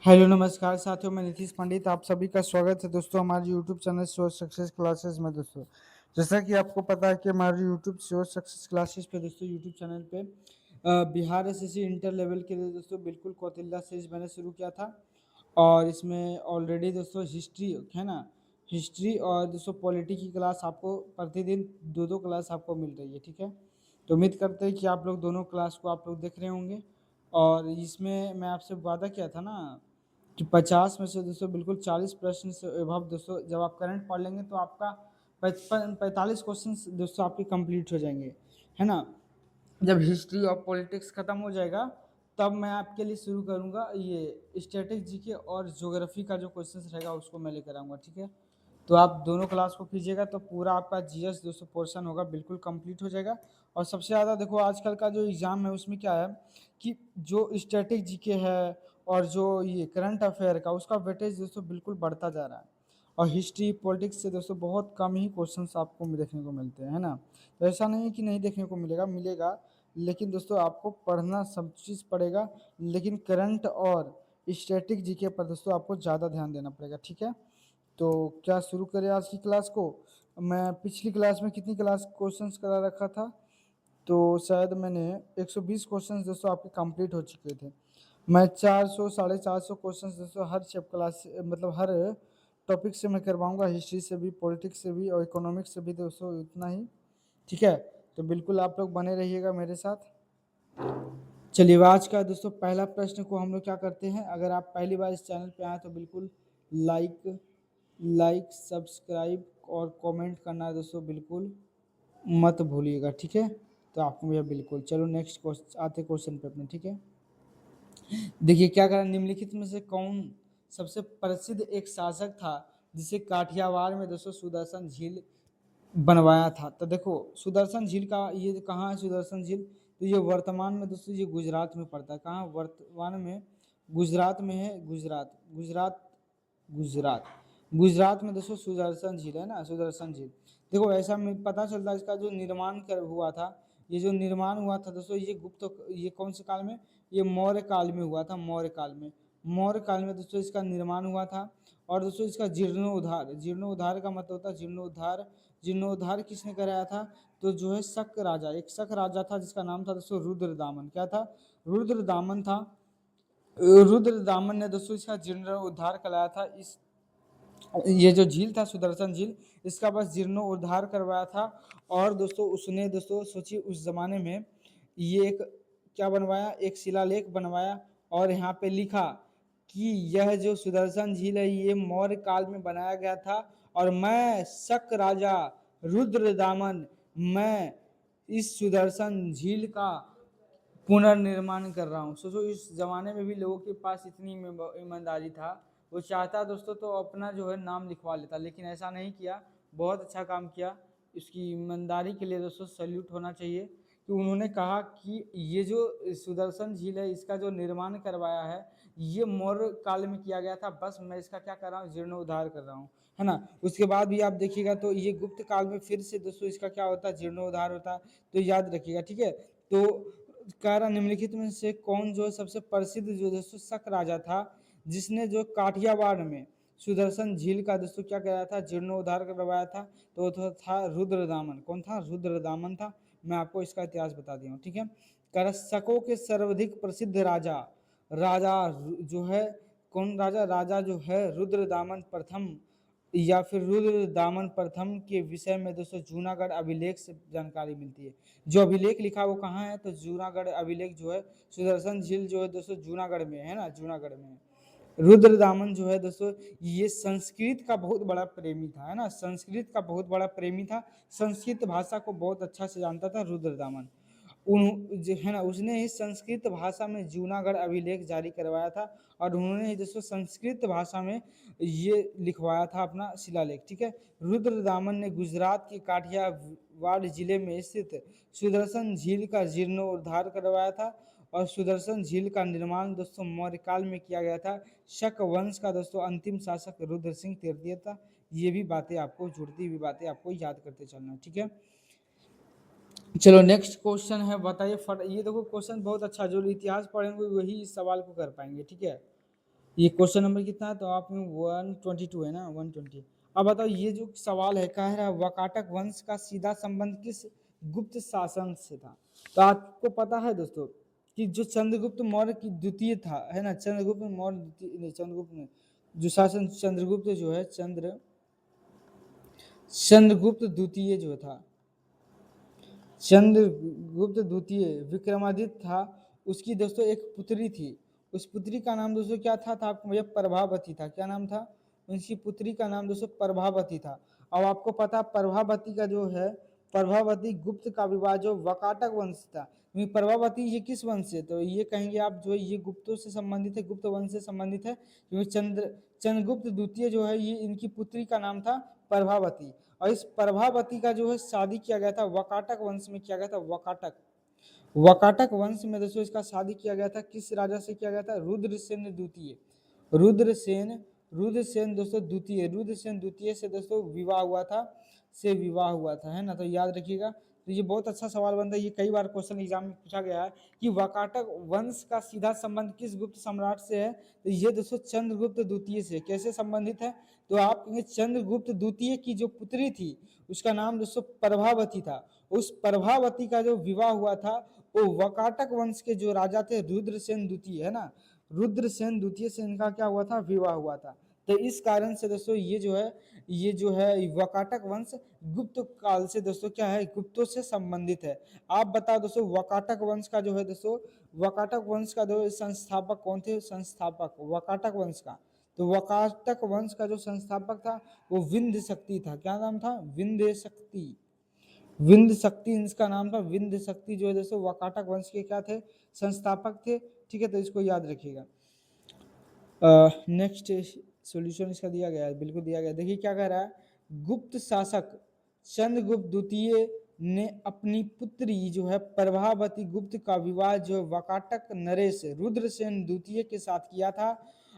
Hello नमस्कार साथियों, मैं नीतीश पंडित आप सभी का स्वागत है दोस्तों हमारे YouTube channel sure success classes में। दोस्तों जैसा कि आपको पता है कि हमारे यूट्यूब श्योर सक्सेस क्लासेस पे दोस्तों यूट्यूब चैनल पे बिहार एसएससी इंटर लेवल के लिए दोस्तों बिल्कुल कौटिल्य सीरीज मैंने शुरू किया था। और इसमें ऑलरेडी दोस्तों हिस्ट्री है ना, हिस्ट्री और दोस्तों पॉलिटी की क्लास आपको प्रतिदिन दो दो क्लास आपको मिल रही है। ठीक है, तो उम्मीद करते हैं कि आप लोग दोनों क्लास को आप लोग देख रहे होंगे। और इसमें मैं आपसे वादा किया था ना कि 50 में से दोस्तों बिल्कुल 40 प्रश्न से अभाव दोस्तों जब आप करंट पढ़ लेंगे तो आपका 45 क्वेश्चन दोस्तों आपके कंप्लीट हो जाएंगे, है ना। जब हिस्ट्री और पॉलिटिक्स खत्म हो जाएगा तब मैं आपके लिए शुरू करूंगा ये स्टैटिक जीके और ज्योग्राफी का जो क्वेश्चन रहेगा उसको मैं लेकर आऊँगा। ठीक है, तो आप दोनों क्लास को कीजिएगा तो पूरा आपका जीएस दोस्तों पोर्शन होगा बिल्कुल कंप्लीट हो जाएगा। और सबसे ज़्यादा देखो आजकल का जो एग्ज़ाम है उसमें क्या है कि जो स्टैटिक जीके है और जो ये करंट अफेयर का उसका वेटेज दोस्तों बिल्कुल बढ़ता जा रहा है। और हिस्ट्री पॉलिटिक्स से दोस्तों बहुत कम ही क्वेश्चंस आपको देखने को मिलते हैं, है ना। तो ऐसा नहीं है कि नहीं देखने को मिलेगा, मिलेगा, लेकिन दोस्तों आपको पढ़ना सब चीज़ पड़ेगा। लेकिन करंट और स्टैटिक जीके पर दोस्तों आपको ज़्यादा ध्यान देना पड़ेगा। ठीक है, तो क्या शुरू करें आज की क्लास को। मैं पिछली क्लास में कितनी क्लास क्वेश्चंस करा रखा था, तो शायद मैंने 120 क्वेश्चंस दोस्तों आपके कंप्लीट हो चुके थे। मैं 400 450 क्वेश्चंस दोस्तों हर चैप क्लास मतलब हर टॉपिक से मैं करवाऊंगा, हिस्ट्री से भी, पॉलिटिक्स से भी और इकोनॉमिक्स से भी दोस्तों इतना ही। ठीक है, तो बिल्कुल आप लोग बने रहिएगा मेरे साथ। चलिए आज का दोस्तों पहला प्रश्न को हम लोग क्या करते हैं, अगर आप पहली बार इस चैनल पे आए तो बिल्कुल लाइक सब्सक्राइब और कमेंट करना दोस्तों बिल्कुल मत भूलिएगा। ठीक है, तो आपको भैया बिल्कुल। चलो नेक्स्ट क्वेश्चन आते क्वेश्चन पे अपने। ठीक है, देखिए क्या करें, निम्नलिखित में से कौन सबसे प्रसिद्ध एक शासक था जिसे काठियावाड़ में दोस्तों सुदर्शन झील बनवाया था। तो देखो सुदर्शन झील का ये कहाँ है, सुदर्शन झील तो ये वर्तमान में दोस्तों ये गुजरात में पड़ता है। कहाँ वर्तमान में, गुजरात में है, गुजरात गुजरात में दोस्तों सुदर्शन झील है ना, सुदर्शन झील। देखो ऐसा में पता चलता है इसका जो निर्माण कर हुआ था, ये जो निर्माण हुआ था दोस्तों ये ये कौन से काल में, ये मौर्य काल में हुआ था। मौर्य काल में दोस्तों इसका निर्माण हुआ था। और दोस्तों इसका जीर्णोद्धार, जीर्णोद्धार का मतलब होता है जीर्णोद्धार। जीर्णोद्धार किसने कराया था, तो जो है शक राजा, एक शक राजा था जिसका नाम था दोस्तों रुद्रदामन। क्या था, रुद्रदामन था। रुद्रदामन ने दोस्तों इसका जीर्णोद्धार कराया था। इस ये जो झील था सुदर्शन झील, इसका बस जीर्णोद्धार करवाया था। और दोस्तों उसने दोस्तों सोचिए उस जमाने में ये एक क्या बनवाया, एक शिलालेख बनवाया और यहाँ पे लिखा कि यह जो सुदर्शन झील है ये मौर्य काल में बनाया गया था और मैं शक राजा रुद्रदामन, मैं इस सुदर्शन झील का पुनर्निर्माण कर रहा हूँ। सोचो इस जमाने में भी लोगों के पास इतनी ईमानदारी था, वो चाहता दोस्तों तो अपना जो है नाम लिखवा लेता, लेकिन ऐसा नहीं किया। बहुत अच्छा काम किया, इसकी ईमानदारी के लिए दोस्तों सैल्यूट होना चाहिए कि उन्होंने कहा कि ये जो सुदर्शन झील है इसका जो निर्माण करवाया है ये मौर्य काल में किया गया था, बस मैं इसका क्या कर रहा हूँ, जीर्णोद्धार कर रहा हूँ, है ना। उसके बाद भी आप देखिएगा तो ये गुप्त काल में फिर से दोस्तों इसका क्या होता है, जीर्णोद्धार होता है। तो याद रखिएगा। ठीक है, तो कारा निम्नलिखित में से कौन जो सबसे प्रसिद्ध जो दोस्तों शक राजा था जिसने जो काठियावाड़ में सुदर्शन झील का दोस्तों क्या कराया था, जीर्णोद्धार करवाया था, तो वो था रुद्रदामन। कौन था, रुद्रदामन था। मैं आपको इसका इतिहास बता दिया हूँ। ठीक है, शकों के सर्वाधिक प्रसिद्ध राजा, राजा जो है कौन राजा, राजा जो है रुद्रदामन प्रथम या फिर रुद्रदामन प्रथम के विषय में दोस्तों जूनागढ़ अभिलेख से जानकारी मिलती है। जो अभिलेख लिखा वो कहाँ है, तो जूनागढ़ अभिलेख जो है सुदर्शन झील जो है दोस्तों जूनागढ़ में है ना, जूनागढ़ में है। रुद्रदामन जो है दोस्तों ये संस्कृत का बहुत बड़ा प्रेमी था, है ना, संस्कृत का बहुत बड़ा प्रेमी था, संस्कृत भाषा को बहुत अच्छा से जानता था रुद्रदामन। उन जो है ना उसने ही संस्कृत भाषा में जूनागढ़ अभिलेख जारी करवाया था और उन्होंने ही दोस्तों संस्कृत भाषा में ये लिखवाया था अपना शिलालेख। ठीक है, रुद्रदामन ने गुजरात के काठियावाड़ जिले में स्थित सुदर्शन झील का जीर्णोद्धार करवाया था और सुदर्शन झील का निर्माण दोस्तों मौर्य काल में किया गया था। शक वंश का दोस्तों अंतिम शासक रुद्र सिंह तृतीय था। ये भी बातें आपको, जुड़ती हुई बातें आपको याद करते चलना। ठीक है, चलो नेक्स्ट क्वेश्चन है, बताइए ये देखो क्वेश्चन बहुत अच्छा, जो इतिहास पढ़ेंगे वही इस सवाल को कर पाएंगे। ठीक है, ये क्वेश्चन नंबर कितना है, तो आप में 122 है ना, 120। अब बताओ ये जो सवाल है, कह रहा है वाकाटक वंश का सीधा संबंध किस गुप्त शासन से था। तो आपको पता है दोस्तों कि जो चंद्रगुप्त मौर्य की द्वितीय था, है ना, चंद्रगुप्त मौर्य द्वितीय नहीं, चंद्रगुप्त में जो शासन, चंद्रगुप्त जो है, चंद्रगुप्त द्वितीय जो था, चंद्रगुप्त द्वितीय विक्रमादित्य था, उसकी दोस्तों एक पुत्री थी। उस पुत्री का नाम दोस्तों क्या था आपको भैया, प्रभावती था। क्या नाम था उसकी पुत्री का नाम दोस्तों, प्रभावती था। अब आपको पता प्रभावती का जो है, प्रभावती गुप्त का विवाह जो वकाटक वंश था, क्योंकि प्रभावती ये किस वंश से, तो ये कहेंगे आप जो है ये गुप्तों से संबंधित है, गुप्त वंश से संबंधित है, क्योंकि चंद्रगुप्त द्वितीय जो है ये इनकी पुत्री का नाम था प्रभावती। और इस प्रभावती का जो है शादी किया गया था वकाटक वंश में, किया गया था वकाटक, वकाटक वंश में दोस्तों इसका शादी किया गया था। किस राजा से किया गया था, रुद्रसेन द्वितीय, रुद्रसेन, रुद्रसेन दोस्तों द्वितीय, रुद्रसेन द्वितीय से दोस्तों विवाह हुआ था, से विवाह हुआ था, है ना। तो याद रखिएगा, तो ये बहुत अच्छा सवाल बनता है, ये कई बार क्वेश्चन एग्जाम में पूछा गया है कि वकाटक वंश का सीधा संबंध किस गुप्त सम्राट से है, तो ये दोस्तों चंद्रगुप्त द्वितीय से। कैसे संबंधित है, तो आप कहेंगे चंद्रगुप्त द्वितीय की जो पुत्री थी उसका नाम दोस्तों प्रभावती था। उस प्रभावती का जो विवाह हुआ था वो वकाटक वंश के जो राजा थे रुद्रसेन द्वितीय, है ना, रुद्रसेन द्वितीय से इनका क्या हुआ था, विवाह हुआ था। तो इस कारण से दोस्तों ये जो है, ये जो है वकाटक वंश गुप्त काल से दोस्तों क्या है, गुप्तों से संबंधित है। आप बताओ दोस्तों वकाटक वंश का जो है दोस्तों, वकाटक वंश का जो संस्थापक कौन थे, संस्थापक वकाटक वंश का, तो वकाटक वंश का जो संस्थापक था वो विंध्य शक्ति था। क्या नाम था, विंध्य शक्ति, विंध्य शक्ति इसका नाम था। विंध्य शक्ति जो है दोस्तों वकाटक वंश के क्या थे, संस्थापक थे। ठीक है, तो इसको याद रखिएगा। नेक्स्ट सॉल्यूशन इसका दिया गया है, बिल्कुल दिया गया। देखिए क्या कह रहा है, गुप्त शासक चंद्रगुप्त द्वितीय ने अपनी पुत्री जो है प्रभावती गुप्त का विवाह जो है वकाटक नरेश रुद्रसेन द्वितीय के साथ किया था।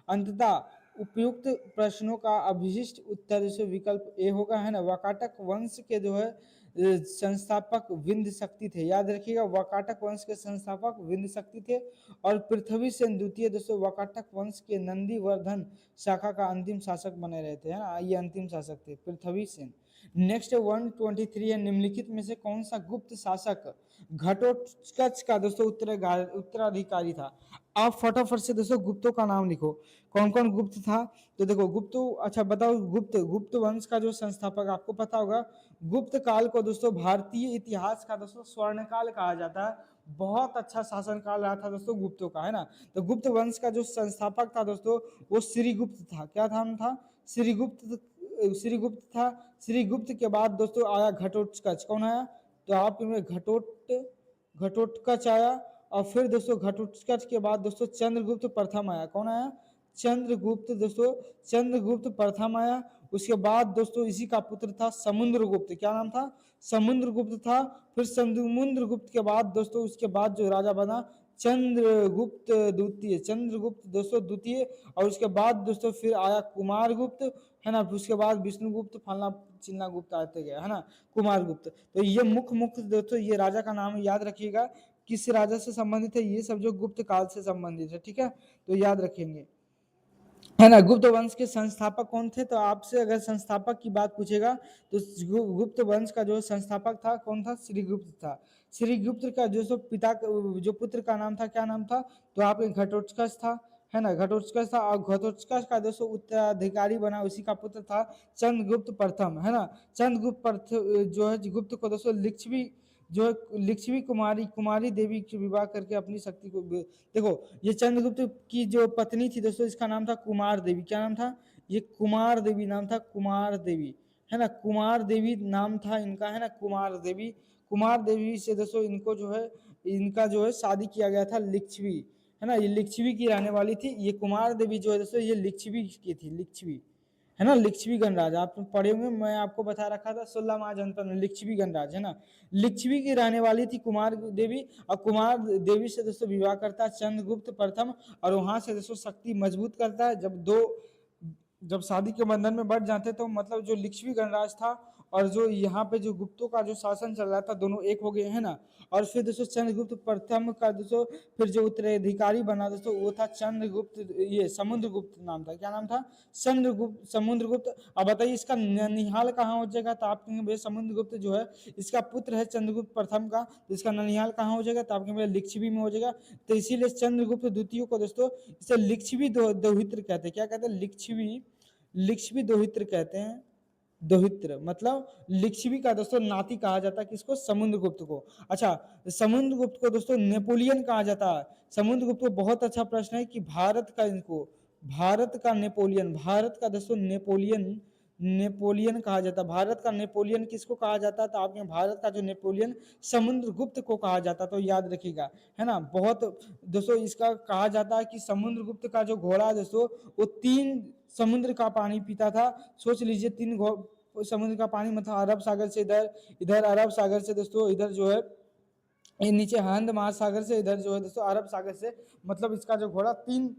अंततः उपयुक्त प्रश्नों का अभिष्ट उत्तर से विकल्प ए होगा, है ना। वकाटक वंश के जो है संस्थापक विंध्य शक्ति थे। याद रखिएगा, वकाटक वंश के संस्थापक विंध्य शक्ति थे। और पृथ्वी सेन द्वितीय दोस्तों वकाटक वंश के नंदीवर्धन शाखा का अंतिम शासक बने रहे थे, है ना, ये अंतिम शासक थे पृथ्वी सेन। नेक्स्ट 123 है, निम्नलिखित में से कौन सा गुप्त शासक घटोत्कच का दोस्तों उत्तराधिकारी था। आप फटाफट से दोस्तों गुप्तों का नाम लिखो, कौन कौन गुप्त था। तो देखो गुप्तो, अच्छा बताओ, गुप्त गुप्त वंश का जो संस्थापक आपको पता होगा, गुप्त काल को दोस्तों भारतीय इतिहास का दोस्तों स्वर्ण काल कहा जाता है। बहुत अच्छा शासन काल रहा था दोस्तों गुप्तों का, है ना। तो गुप्त वंश का जो संस्थापक था दोस्तों वो श्रीगुप्त था। क्या नाम था, श्रीगुप्त, श्रीगुप्त था। श्रीगुप्त के बाद दोस्तों आया घटोत्कच। कौन आया, तो आप में घटोत्कच आया। और फिर दोस्तों घटोत्कच के बाद दोस्तों चंद्रगुप्त प्रथम आया। कौन आया, चंद्रगुप्त दोस्तों, चंद्रगुप्त प्रथम आया। उसके बाद दोस्तों इसी का पुत्र था समुद्रगुप्त। क्या नाम था, समुद्रगुप्त था। फिर समुद्रगुप्त के बाद दोस्तों उसके बाद जो राजा बना चंद्रगुप्त द्वितीय, चंद्रगुप्त दोस्तों द्वितीय। और उसके बाद दोस्तों फिर आया कुमारगुप्त, है ना। उसके बाद विष्णुगुप्त, फलना चिन्ना गुप्त आते गए, है ना, कुमारगुप्त। तो ये मुख्य मुख्य दोस्तों ये राजा का नाम याद रखिएगा, किस राजा से संबंधित है, ये सब जो गुप्त काल से संबंधित है। ठीक है, तो याद रखेंगे, है ना। गुप्त वंश के संस्थापक कौन थे, तो आपसे अगर संस्थापक की बात पूछेगा तो गुप्त वंश का जो संस्थापक था कौन था, श्रीगुप्त था। श्रीगुप्त का जो पिता जो पुत्र का नाम था, क्या नाम था, तो आप घटोत्कच था, है ना, घटोत्कच था। और घटोत्कच का दोस्तों उत्तराधिकारी बना उसी का पुत्र था चंद्रगुप्त प्रथम, है ना। चंद्रगुप्त जो है गुप्त को दोस्तों लिच्छवी जो है लिच्छवी कुमारी, कुमारी देवी से विवाह करके अपनी शक्ति को, देखो ये चंद्रगुप्त की जो पत्नी थी दोस्तों इसका नाम था कुमार देवी। क्या नाम था, ये कुमार देवी नाम था, कुमार देवी, है ना, कुमार देवी नाम था इनका, है ना, कुमार देवी। कुमार देवी से दोस्तों इनको जो है, इनका जो है शादी किया गया था लिच्छवी, है ना, ये लिच्छवी की रहने वाली थी। ये कुमार देवी जो है दोस्तों ये लिच्छवी की थी, लिच्छवी, है ना, लिच्छवी गणराज। आप पढ़े होंगे, मैं आपको बता रखा था 16 महाजनपद में लिच्छवी गणराज, है ना। लिच्छवी की रहने वाली थी कुमार देवी। और कुमार देवी से दोस्तों विवाह करता है चंद्रगुप्त प्रथम। और वहां से दोस्तों शक्ति मजबूत करता है। जब शादी के बंधन में बढ़ जाते तो मतलब जो लिच्छवी गणराज था और जो यहाँ पे जो गुप्तों का जो शासन चल रहा था दोनों एक हो गए है ना। और फिर दोस्तों चंद्रगुप्त प्रथम का दोस्तों फिर जो उत्तराधिकारी बना दोस्तों वो था चंद्रगुप्त, ये समुद्रगुप्त नाम था। क्या नाम था? समुद्रगुप्त। अब बताइए इसका ननिहाल कहाँ हो जाएगा? तो आप कहेंगे भैया समुद्रगुप्त जो है इसका पुत्र है चंद्रगुप्त प्रथम का, तो इसका ननिहाल कहाँ हो जाएगा? तो आपके भैया लिच्छवी में हो जाएगा। तो इसीलिए चंद्रगुप्त द्वितीय को दोस्तों इसे लिच्छवी दोहित्र कहते हैं। क्या कहते हैं? लिच्छवी दोहित्र कहते हैं। दोहित्र मतलब लिच्छवी का दोस्तों नाती कहा जाता है किसको? समुद्रगुप्त को। अच्छा, समुद्रगुप्त को दोस्तों नेपोलियन कहा जाता है। समुद्रगुप्त को बहुत अच्छा प्रश्न है कि भारत का दोस्तों नेपोलियन कहा जाता है। भारत का नेपोलियन किसको कहा जाता है? तो आपने भारत का जो नेपोलियन समुद्रगुप्त को कहा जाता, तो याद रखिएगा, है ना। बहुत दोस्तों इसका कहा जाता है कि समुद्रगुप्त का जो घोड़ा दोस्तों वो 3 समुद्र का पानी पीता था। सोच लीजिए 3 समुद्र का पानी, मतलब अरब सागर से इधर, इधर अरब सागर से दोस्तों इधर जो है ये नीचे हिंद महासागर से, इधर जो है दोस्तों अरब सागर से, मतलब इसका जो घोड़ा 3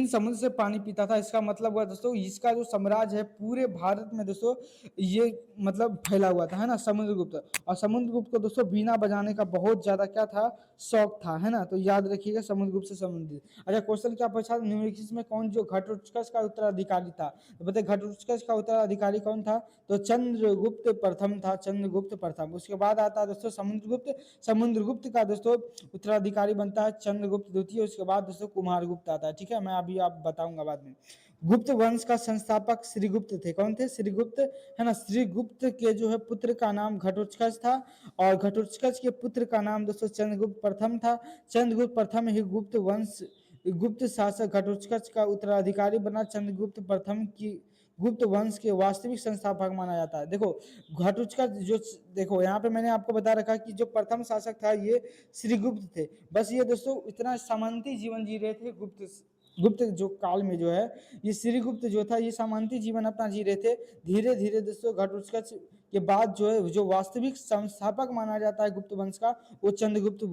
समुद्र से पानी पीता था। इसका मतलब हुआ दोस्तों इसका जो साम्राज्य है पूरे भारत में दोस्तों ये मतलब फैला हुआ था, है ना, समुद्रगुप्त। और समुद्रगुप्त को दोस्तों बीना बजाने का बहुत ज्यादा क्या था? शौक था, है ना। तो याद रखिएगा समुद्रगुप्त से संबंधित। अच्छा, क्वेश्चन क्या पूछा? निम्नलिखित में कौन जो घटोत्कच का उत्तराधिकारी था? तो बताइए घटोत्कच का उत्तराधिकारी कौन था? तो चंद्रगुप्त प्रथम था, चंद्रगुप्त प्रथम। उसके बाद आता है दोस्तों समुद्रगुप्त। समुद्रगुप्त का दोस्तों उत्तराधिकारी बनता है चंद्रगुप्त द्वितीय। उसके बाद दोस्तों कुमारगुप्त आता है। ठीक है, मैं अभी आप बताऊंगा बाद में। गुप्त वंश का संस्थापक श्रीगुप्त थे। कौन थे? श्रीगुप्त, है ना। श्रीगुप्त के जो है पुत्र का नाम घटोत्कच था, और घटोत्कच के पुत्र का नाम दोस्तों चंद्रगुप्त प्रथम था। चंद्रगुप्त प्रथम ही गुप्त शासक घटोत्कच का उत्तराधिकारी बना। चंद्रगुप्त प्रथम की गुप्त वंश के वास्तविक संस्थापक माना जाता है। देखो घटोत्कच जो, देखो यहाँ पे मैंने आपको बता रखा कि जो प्रथम शासक था ये श्रीगुप्त थे। बस ये दोस्तों इतना सामंती जीवन जी रहे थे गुप्त जो काल में जो है ये श्रीगुप्त जो था ये सामंती जीवन अपना जी रहे थे। धीरे धीरे दोस्तों घटोत्कच के बाद जो है जो वास्तविक संस्थापक माना जाता है गुप्त वंश का वो चंद्रगुप्त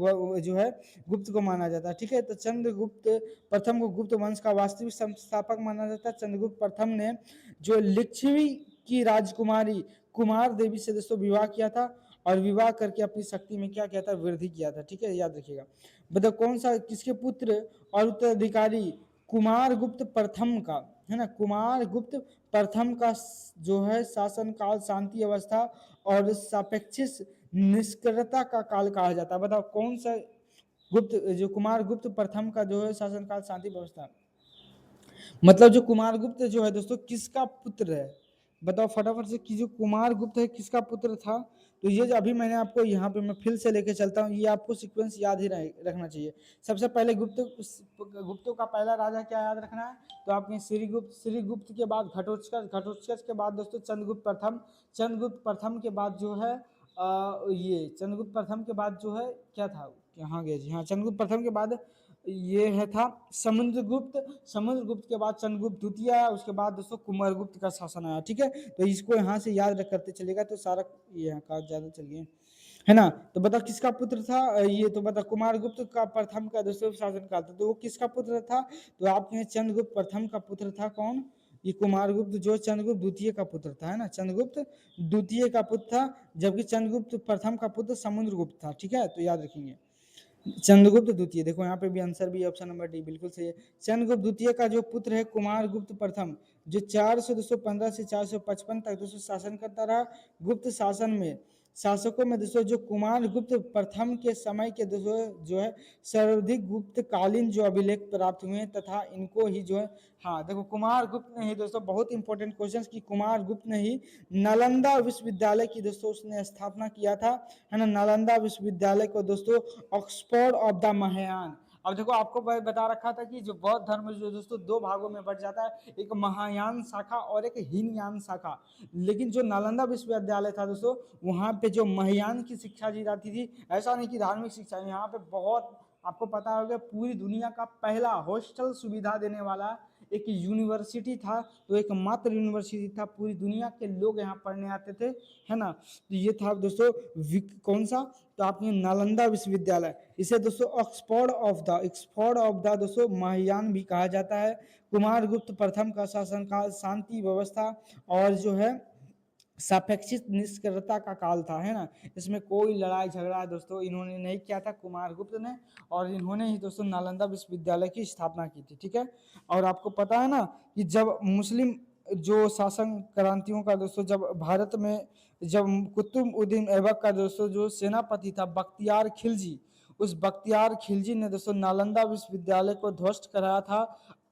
जो है गुप्त को माना जाता है। ठीक है, तो चंद्रगुप्त प्रथम को गुप्त वंश का वास्तविक संस्थापक माना जाता है। चंद्रगुप्त प्रथम ने जो लिच्छवी की राजकुमारी कुमार देवी से दोस्तों विवाह किया था, और विवाह करके अपनी शक्ति में क्या किया था? वृद्धि किया था। ठीक है, याद रखिएगा। बताओ कौन सा किसके पुत्र और उत्तराधिकारी कुमारगुप्त प्रथम का, है ना, कुमारगुप्त प्रथम का जो है शासनकाल शांति अवस्था और सापेक्षिक निष्क्रियता का काल कहा जाता है। बताओ कौन सा गुप्त जो कुमारगुप्त प्रथम का जो है शासनकाल शांति व्यवस्था, मतलब जो कुमारगुप्त जो है दोस्तों किसका पुत्र है? बताओ फटाफट से कि जो कुमारगुप्त है किसका पुत्र था? तो ये जो अभी मैंने आपको यहाँ पे मैं फिर से लेके चलता हूँ, ये आपको सीक्वेंस याद ही रखना चाहिए। सबसे पहले गुप्तों का पहला राजा क्या याद रखना है? तो आपने श्रीगुप्त के बाद घटोत्कच के बाद दोस्तों चंद्रगुप्त प्रथम के बाद जो है ये चंद्रगुप्त प्रथम के बाद जो है क्या था, कहाँ गया जी, हाँ, चंद्रगुप्त प्रथम के बाद ये है था समुद्रगुप्त के बाद चंद्रगुप्त द्वितीय आया। उसके बाद दोस्तों कुमारगुप्त का शासन आया। ठीक है, तो इसको यहाँ से याद करते चलेगा तो सारा ये यहाँ का ज्यादा चलिए, है ना। तो बता किसका पुत्र था ये? तो बता कुमारगुप्त का प्रथम का दोस्तों शासन काल था, तो वो किसका पुत्र था? तो आपके चंद्रगुप्त प्रथम का पुत्र था। कौन? ये कुमारगुप्त जो चंद्रगुप्त द्वितीय का पुत्र था, है ना, चंद्रगुप्त द्वितीय का पुत्र था, जबकि चंद्रगुप्त प्रथम का पुत्र समुद्रगुप्त था। ठीक है, तो याद रखेंगे चंद्रगुप्त द्वितीय। देखो यहाँ पे भी आंसर भी ऑप्शन नंबर डी बिल्कुल सही है। चंद्रगुप्त द्वितीय का जो पुत्र है कुमारगुप्त प्रथम, जो 415 से 455 तक दोस्तों शासन करता रहा। गुप्त शासन में शासकों में दोस्तों जो कुमारगुप्त प्रथम के समय के दोस्तों जो है सर्वाधिक गुप्त कालीन जो अभिलेख प्राप्त हुए हैं, तथा इनको ही जो है, हाँ देखो कुमारगुप्त ने ही दोस्तों, बहुत इंपॉर्टेंट क्वेश्चन कि कुमारगुप्त ने ही नालंदा विश्वविद्यालय की दोस्तों उसने स्थापना किया था, है ना। नालंदा विश्वविद्यालय को दोस्तों ऑक्सफोर्ड ऑफ द महायान। अब देखो आपको बता रखा था कि जो बौद्ध धर्म जो दोस्तों 2 भागों में बढ़ जाता है, एक महायान शाखा और एक हीनयान शाखा। लेकिन जो नालंदा विश्वविद्यालय था दोस्तों वहाँ पे जो महायान की शिक्षा दी जाती थी, ऐसा नहीं कि धार्मिक शिक्षा, यहाँ पे बहुत आपको पता होगा पूरी दुनिया का पहला हॉस्टल सुविधा देने वाला एक यूनिवर्सिटी था। तो एक मात्र यूनिवर्सिटी था, पूरी दुनिया के लोग यहाँ पढ़ने आते थे, है ना। तो ये था दोस्तों कौन सा? तो आपने नालंदा विश्वविद्यालय, इसे दोस्तों ऑक्सफोर्ड ऑफ द दोस्तों महायान भी कहा जाता है। कुमारगुप्त प्रथम का शासनकाल शांति व्यवस्था और जो है सापेक्षिक निष्क्रियता का काल था, है ना। इसमें कोई लड़ाई झगड़ा दोस्तों इन्होंने नहीं किया था कुमारगुप्त ने, और इन्होंने ही दोस्तों नालंदा विश्वविद्यालय की स्थापना की थी, ठीक है। और आपको पता है ना कि जब मुस्लिम जो शासन क्रांतियों का दोस्तों जब भारत में जब कुतुबुद्दीन ऐबक का दोस्तों जो सेनापति था बख्तियार खिलजी, उस बख्तियार खिलजी ने दोस्तों नालंदा विश्वविद्यालय को ध्वस्त कराया था,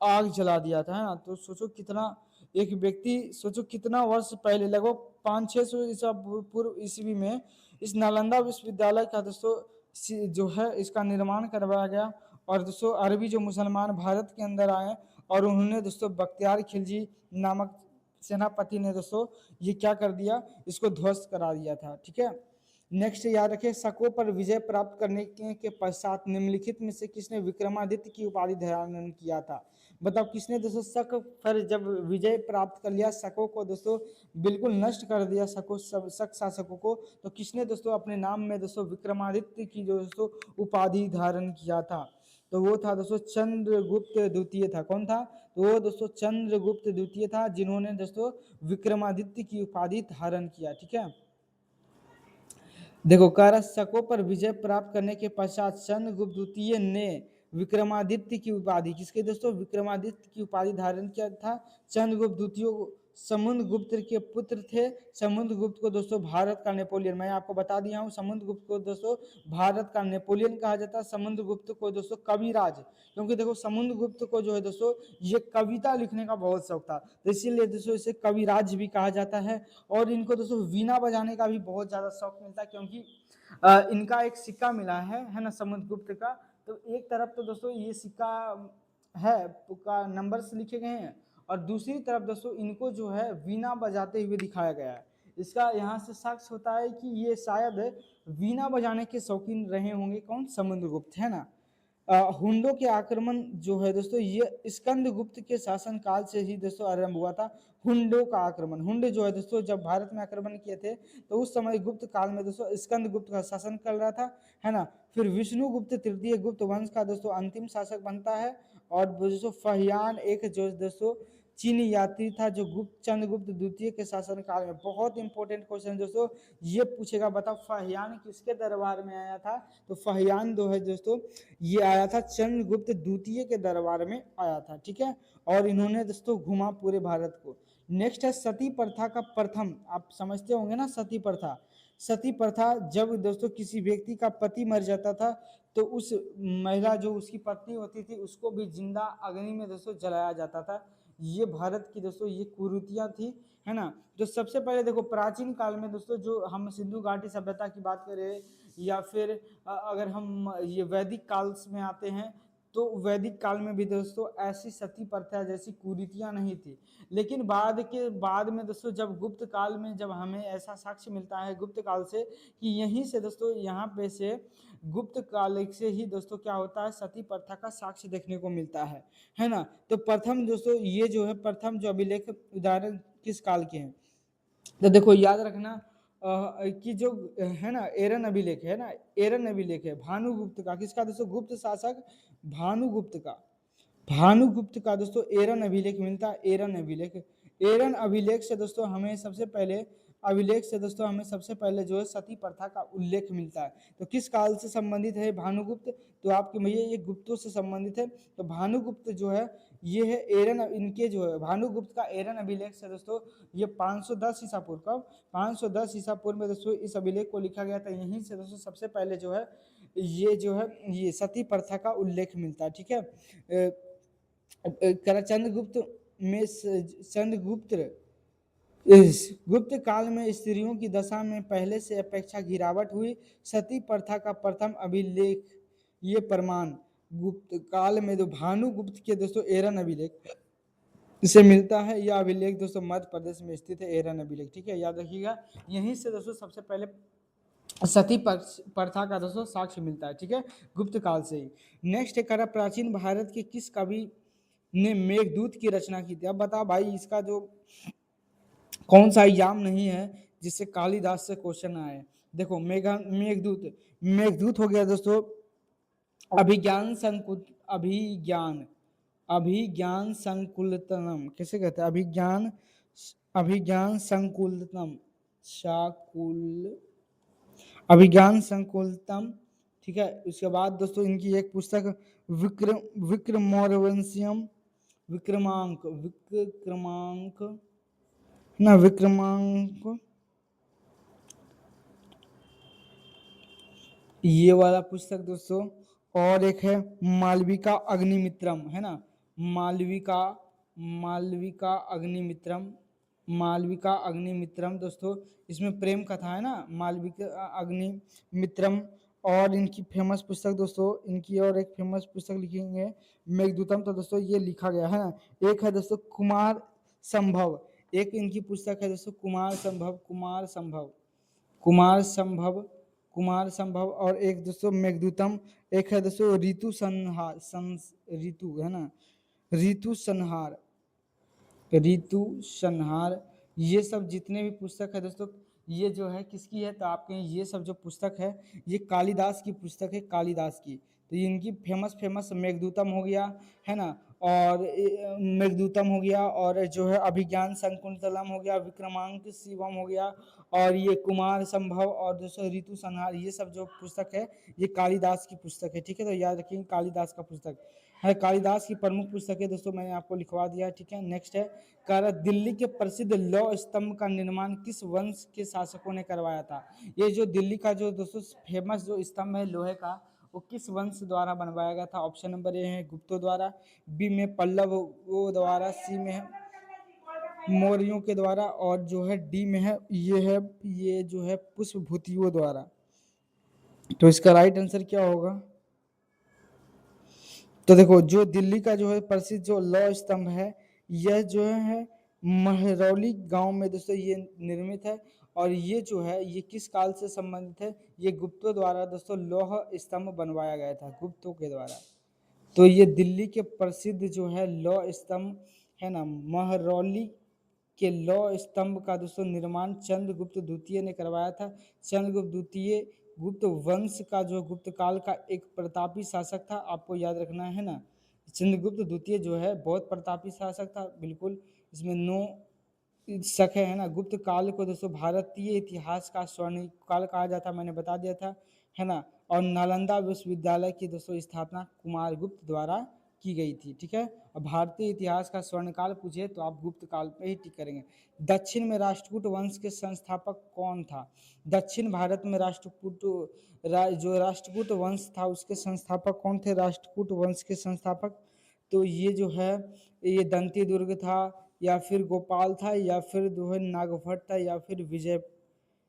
आग जला दिया था, है ना। तो सोचो कितना एक व्यक्ति, सोचो कितना वर्ष पहले लगभग 500-600 ईसा पूर्व ईस्वी में इस नालंदा विश्वविद्यालय का दोस्तों जो है इसका निर्माण करवाया गया। और दोस्तों अरबी जो मुसलमान भारत के अंदर आए और उन्होंने दोस्तों बख्तियार खिलजी नामक सेनापति ने दोस्तों ये क्या कर दिया, इसको ध्वस्त करा दिया था, ठीक है। नेक्स्ट याद रखें, शकों पर विजय प्राप्त करने के पश्चात निम्नलिखित में से किसने विक्रमादित्य की उपाधि धारण किया था। बताओ किसने दोस्तों शक पर जब विजय प्राप्त कर लिया, शकों को दोस्तों बिल्कुल नष्ट कर दिया, शकों शक शासकों को, तो किसने दोस्तों अपने नाम में दोस्तों विक्रमादित्य की जो दोस्तों उपाधि धारण किया था। तो वो था दोस्तों चंद्रगुप्त द्वितीय था। कौन था, तो वो दोस्तों चंद्रगुप्त द्वितीय था जिन्होंने दोस्तों विक्रमादित्य की उपाधि धारण किया, ठीक है। देखो शकों पर विजय प्राप्त करने के पश्चात चंद्रगुप्त द्वितीय ने विक्रमादित्य की उपाधि, किसके दोस्तों, विक्रमादित्य की उपाधि धारण किया था। चंद्रगुप्त द्वितीय समुद्रगुप्त के पुत्र थे। समुद्रगुप्त को दोस्तों भारत का नेपोलियन, मैं आपको बता दिया हूँ, समुद्रगुप्त को दोस्तों भारत का नेपोलियन कहा जाता है। समुद्रगुप्त को दोस्तों कविराज, क्योंकि देखो समुद्रगुप्त को जो है दोस्तों ये कविता लिखने का बहुत शौक था, तो इसीलिए दोस्तों इसे कविराज भी कहा जाता है। और इनको दोस्तों वीणा बजाने का भी बहुत ज्यादा शौक मिलता है, क्योंकि इनका एक सिक्का मिला है ना समुद्रगुप्त का। तो एक तरफ तो दोस्तों ये सिक्का है का नंबर्स लिखे गए हैं, और दूसरी तरफ दोस्तों इनको जो है वीणा बजाते हुए दिखाया गया है। इसका यहाँ से साक्ष्य होता है कि ये शायद वीणा बजाने के शौकीन रहे होंगे, कौन, समुद्रगुप्त, है ना। हुंडों के आक्रमण जो है दोस्तों ये स्कंदगुप्त के शासन काल से ही दोस्तों आरंभ हुआ था। हुंडों का आक्रमण, हुंड जो है दोस्तों जब भारत में आक्रमण किए थे तो उस समय गुप्त काल में दोस्तों स्कंदगुप्त का शासन चल रहा था, है ना। फिर विष्णुगुप्त तृतीय गुप्त वंश का दोस्तों अंतिम शासक बनता है। और दोस्तों फहियान एक जो दोस्तों चीनी यात्री था जो गुप्त चंद्रगुप्त द्वितीय के शासन काल में, बहुत इंपॉर्टेंट क्वेश्चन दोस्तों ये पूछेगा, बताओ फहियान किसके दरबार में आया था। तो फहियान जो है दोस्तों ये आया था चंद्रगुप्त द्वितीय के दरबार में आया था, ठीक है। और इन्होंने दोस्तों घुमा पूरे भारत को। नेक्स्ट है सती प्रथा का प्रथम, आप समझते होंगे ना सती प्रथा। सती प्रथा जब दोस्तों किसी व्यक्ति का पति मर जाता था तो उस महिला जो उसकी पत्नी होती थी उसको भी जिंदा अग्नि में दोस्तों जलाया जाता था। ये भारत की दोस्तों ये कुरीतियां थी, है ना। जो सबसे पहले देखो प्राचीन काल में दोस्तों जो हम सिंधु घाटी सभ्यता की बात करें या फिर अगर हम ये वैदिक काल में आते हैं तो वैदिक काल में भी दोस्तों ऐसी सती प्रथा जैसी कुरीतियां नहीं थी। लेकिन बाद में दोस्तों जब गुप्त काल में जब हमें ऐसा साक्ष्य मिलता है गुप्त काल से कि यहीं से दोस्तों यहाँ पे से गुप्त काल से ही दोस्तों क्या होता है सती प्रथा का साक्ष्य देखने को मिलता है ना। तो प्रथम दोस्तों ये जो है प्रथम जो अभिलेख उदाहरण किस काल के हैं, तो देखो याद रखना कि जो है ना एरन अभिलेख है ना, एरन अभिलेख है भानुगुप्त का, किसका दोस्तों, गुप्त शासक भानुगुप्त का। भानुगुप्त का दोस्तों एरन अभिलेख मिलता है, एरन अभिलेख। एरन अभिलेख से दोस्तों हमें सबसे पहले जो है सती प्रथा का उल्लेख मिलता है। तो किस काल से संबंधित है भानुगुप्त, तो आपके भैया ये गुप्तों से संबंधित है। तो भानुगुप्त जो है ये है एरन, इनके जो है भानुगुप्त का एरन अभिलेख से दोस्तों ये 510 ईसा पूर्व, कब 510 ईसा पूर्व में दोस्तों इस अभिलेख को लिखा गया था। यहीं से दोस्तों सबसे पहले जो है ये सती प्रथा का उल्लेख मिलता है, ठीक है। चंद्रगुप्त में गुप्त काल में स्त्रियों की दशा में पहले से अपेक्षा गिरावट हुई। सती प्रथा का प्रथम अभिलेख ये प्रमाण गुप्त काल में जो भानुगुप्त के दोस्तों एरन अभिलेख से मिलता है। यह अभिलेख दोस्तों मध्य प्रदेश में स्थित है, एरन अभिलेख, ठीक है, याद रखिएगा। यहीं से दोस्तों सबसे पहले सती प्रथा का दोस्तों साक्ष्य मिलता है, ठीक है, गुप्त काल से ही। नेक्स्ट है प्राचीन भारत के किस कवि ने मेघदूत की रचना की थी। अब बता भाई इसका जो कौन सा एग्जाम नहीं है जिससे कालिदास से क्वेश्चन आए। देखो मेघदूत, मेघदूत हो गया दोस्तों अभिज्ञान संकुल, अभिज्ञान संकुलतनम, कैसे कहते हैं, अभिज्ञान संकुलतनम, शाकुल अभिज्ञान संकुलतम, ठीक है। उसके बाद दोस्तों इनकी एक पुस्तक विक्रमोर्वंशियम, विक्रमांक ना विक्रमांक, ये वाला पुस्तक दोस्तों। और एक है मालविका अग्निमित्रम, है ना, मालविका मालविका अग्निमित्रम, मालविका अग्निमित्रम दोस्तों। इसमें प्रेम कथा है ना, मालविका अग्निमित्रम। और इनकी फेमस पुस्तक दोस्तों, इनकी और एक फेमस पुस्तक लिखेंगे मेघदूतम। तो दोस्तों ये लिखा गया है ना। एक है दोस्तों कुमार संभव, एक इनकी पुस्तक है दोस्तों कुमार संभव, कुमार संभव, कुमार संभव। और एक दोस्तों मेघदूतम। एक है दोस्तों ऋतु संहार, ऋतु है ना, ऋतु संहार, ऋतु संहार। ये सब जितने भी पुस्तक है दोस्तों, ये जो है किसकी है, तो आपके ये सब जो पुस्तक है ये कालिदास की पुस्तक है, कालिदास की। तो ये इनकी फेमस फेमस मेघदूतम हो गया, है ना, और मेघदूतम हो गया, और जो है अभिज्ञान शकुंतलम हो गया, विक्रमांक शिवम हो गया, और ये कुमार संभव, और दोस्तों ऋतु संहार। ये सब जो पुस्तक है ये कालिदास की पुस्तक है, ठीक है। तो याद रखिए कालिदास का पुस्तक है, कालिदास की प्रमुख पुस्तकें दोस्तों मैंने आपको लिखवा दिया, ठीक है। नेक्स्ट है कह दिल्ली के प्रसिद्ध लौ स्तंभ का निर्माण किस वंश के शासकों ने करवाया था। ये जो दिल्ली का जो दोस्तों फेमस जो स्तंभ है लोहे का, वो किस वंश द्वारा बनवाया गया था। ऑप्शन नंबर ए है गुप्तों द्वारा, बी में पल्लवों द्वारा, सी में है मौर्यों के द्वारा, और जो है डी में है ये जो है पुष्पभूतियों द्वारा। तो इसका राइट आंसर क्या होगा। तो देखो जो दिल्ली का जो है प्रसिद्ध जो लौ स्तंभ है, यह जो है महरौली गांव में दोस्तों ये निर्मित है। और ये जो है ये किस काल से संबंधित है, ये गुप्तों द्वारा दोस्तों लौह स्तंभ बनवाया गया था, गुप्तों के द्वारा। तो ये दिल्ली के प्रसिद्ध जो है लौ स्तंभ है ना, महरौली के लौ स्तंभ का दोस्तों निर्माण चंद्रगुप्त द्वितीय ने करवाया था। चंद्रगुप्त द्वितीय गुप्त वंश का जो गुप्त काल का एक प्रतापी शासक था, आपको याद रखना है ना। चंद्रगुप्त द्वितीय जो है बहुत प्रतापी शासक था, बिल्कुल इसमें नो शक है ना। गुप्त काल को दोस्तों भारतीय इतिहास का स्वर्ण काल कहा जाता, मैंने बता दिया था, है ना। और नालंदा विश्वविद्यालय की दोस्तों स्थापना कुमार गुप्त द्वारा की गई थी, ठीक है। और भारतीय इतिहास का स्वर्ण काल पूछे तो आप गुप्त काल पे ही टिक करेंगे। दक्षिण में राष्ट्रकूट वंश के संस्थापक कौन था। दक्षिण भारत में जो राष्ट्रकूट वंश था उसके संस्थापक कौन थे, राष्ट्रकूट वंश के संस्थापक। तो ये जो है ये दंती दुर्ग था, या फिर गोपाल था, या फिर जो है नागभट्ट था, या फिर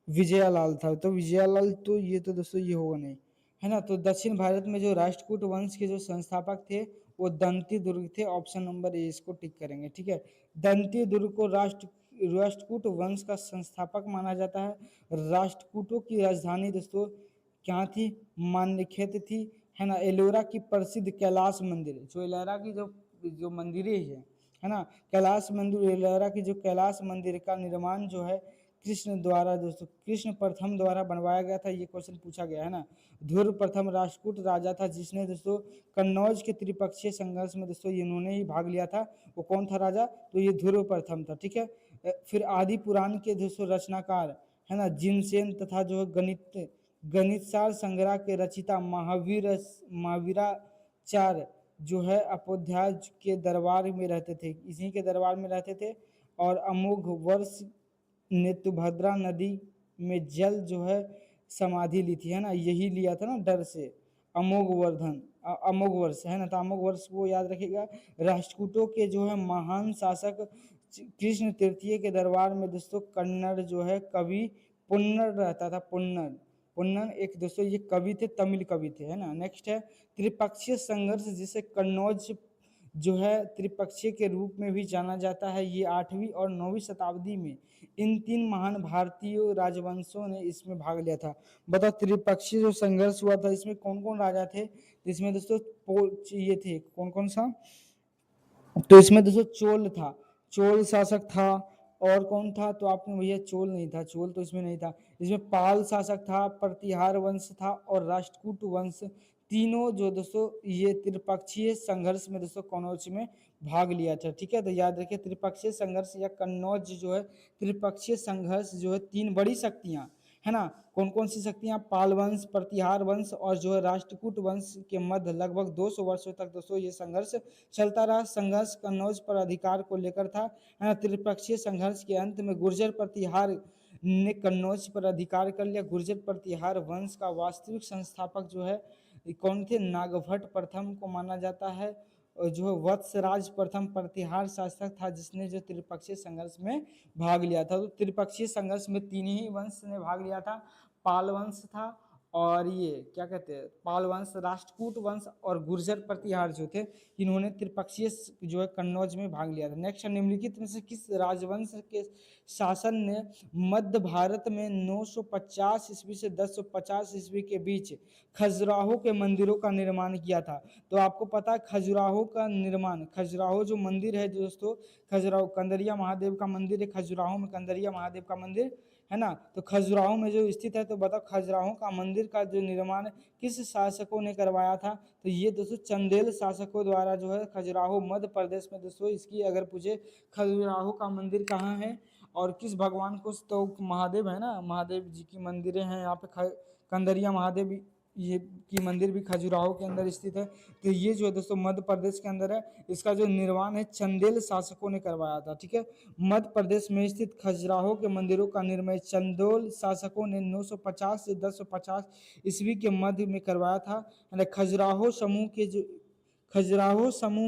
विजयालाल था। तो विजयालाल तो ये तो दोस्तों ये होगा नहीं, है ना। तो दक्षिण भारत में जो राष्ट्रकूट वंश के जो संस्थापक थे वो दंती दुर्ग थे। ऑप्शन नंबर ए इसको टिक करेंगे, ठीक है। दंती दुर्ग को राष्ट्रकूट वंश का संस्थापक माना जाता है। राष्ट्रकूटों की राजधानी दोस्तों क्या थी, मान्यखेत थी, है ना। एलोरा की प्रसिद्ध कैलाश मंदिर, जो एलोरा की जो मंदिरें है ना, कैलाश मंदिर, एलोरा की जो कैलाश मंदिर का निर्माण जो है कृष्ण द्वारा दोस्तों, कृष्ण प्रथम द्वारा बनवाया गया था। ये क्वेश्चन पूछा गया है ना। ध्रुव प्रथम राष्ट्रकूट राजा था जिसने दोस्तों कन्नौज के त्रिपक्षीय संघर्ष में दोस्तों इन्होंने ही भाग लिया था। वो कौन था राजा, तो ये ध्रुव प्रथम था, ठीक है। फिर आदि पुराण के दोस्तों रचनाकार है ना जिनसेन, तथा जो है गणितसार संग्रह के रचिता महावीराचार्य जो है अपोध्याय के दरबार में रहते थे, इसी के दरबार में रहते थे। और अमोघ वर्ष ने तुभद्रा नदी में जल जो है समाधि ली थी, है ना, यही लिया था ना डर से। अमोघ वर्ष है ना, तो अमोघ वर्ष को याद रखिएगा। राष्ट्रकूटों के जो है महान शासक कृष्ण तृतीय के दरबार में दोस्तों कन्नड़ जो है कवि पुन्नर रहता था, पुन्नर एक दोस्तों ये कवि थे, तमिल कवि थे, है ना। नेक्स्ट है त्रिपक्षीय संघर्ष जिसे कन्नौज जो है त्रिपक्षीय के रूप में भी जाना जाता है, ये 8वीं और 9वीं शताब्दी में इन 3 महान भारतीय राजवंशों ने इसमें भाग लिया था। बताओ त्रिपक्षीय जो संघर्ष हुआ था इसमें कौन कौन राजा थे, इसमें दोस्तों ये थे कौन कौन सा, तो इसमें दोस्तों चोल था, चोल शासक था। और कौन था, तो आपने भैया चोल नहीं था, चोल तो इसमें नहीं था। इसमें पाल शासक था, प्रतिहार वंश था, और राष्ट्रकूट वंश, तीनों जो दोस्तों ये त्रिपक्षीय संघर्ष में दोस्तों कनौज में भाग लिया था। ठीक है, तो याद रखिए त्रिपक्षीय संघर्ष या कन्नौज जो है त्रिपक्षीय संघर्ष जो है तीन बड़ी शक्तियां है ना, कौन कौन सी शक्तियां, पाल वंश, प्रतिहार वंश और जो है राष्ट्रकूट वंश के मध्य लगभग 200 वर्षों तक दोस्तों ये संघर्ष चलता रहा। संघर्ष कन्नौज पर अधिकार को लेकर था, है ना। त्रिपक्षीय संघर्ष के अंत में गुर्जर प्रतिहार ने कन्नौज पर अधिकार कर लिया। गुर्जर प्रतिहार वंश का वास्तविक संस्थापक जो है कौन थे, नागभट्ट प्रथम को माना जाता है। और जो है वत्सराज प्रथम प्रतिहार शासक था जिसने जो त्रिपक्षीय संघर्ष में भाग लिया था। तो त्रिपक्षीय संघर्ष में तीन ही वंश ने भाग लिया था, पाल वंश था और ये क्या कहते हैं पाल वंश, राष्ट्रकूट वंश और गुर्जर प्रतिहार जो थे इन्होंने त्रिपक्षीय जो है कन्नौज में भाग लिया था। नेक्स्ट, निम्नलिखित में से किस राजवंश के शासन ने मध्य भारत में 950 ईस्वी से 1050 ईस्वी के बीच खजुराहो के मंदिरों का निर्माण किया था? तो आपको पता है खजुराहो का निर्माण, खजुराहो जो मंदिर है दोस्तों, खजुराहो कंदरिया महादेव का मंदिर है, खजुराहो में कंदरिया महादेव का मंदिर है ना। तो खजुराहो में जो स्थित है, तो बताओ खजुराहो का मंदिर का जो निर्माण किस शासकों ने करवाया था? तो ये दोस्तों चंदेल शासकों द्वारा जो है खजुराहो मध्य प्रदेश में दोस्तों, इसकी अगर पूछे खजुराहो का मंदिर कहाँ है और किस भगवान को, तो महादेव है ना, महादेव जी की मंदिरें हैं यहाँ पे, कंदरिया महादेव ये की मंदिर भी खजुराहो के अंदर स्थित है। तो ये जो है दोस्तों मध्य प्रदेश के अंदर है, इसका जो निर्माण है चंदेल शासकों ने करवाया था। ठीक है, मध्य प्रदेश में स्थित खजुराहो के मंदिरों का निर्माण चंदेल शासकों ने 950 से 1050 ईस्वी के मध्य में करवाया था। खजुराहो समूह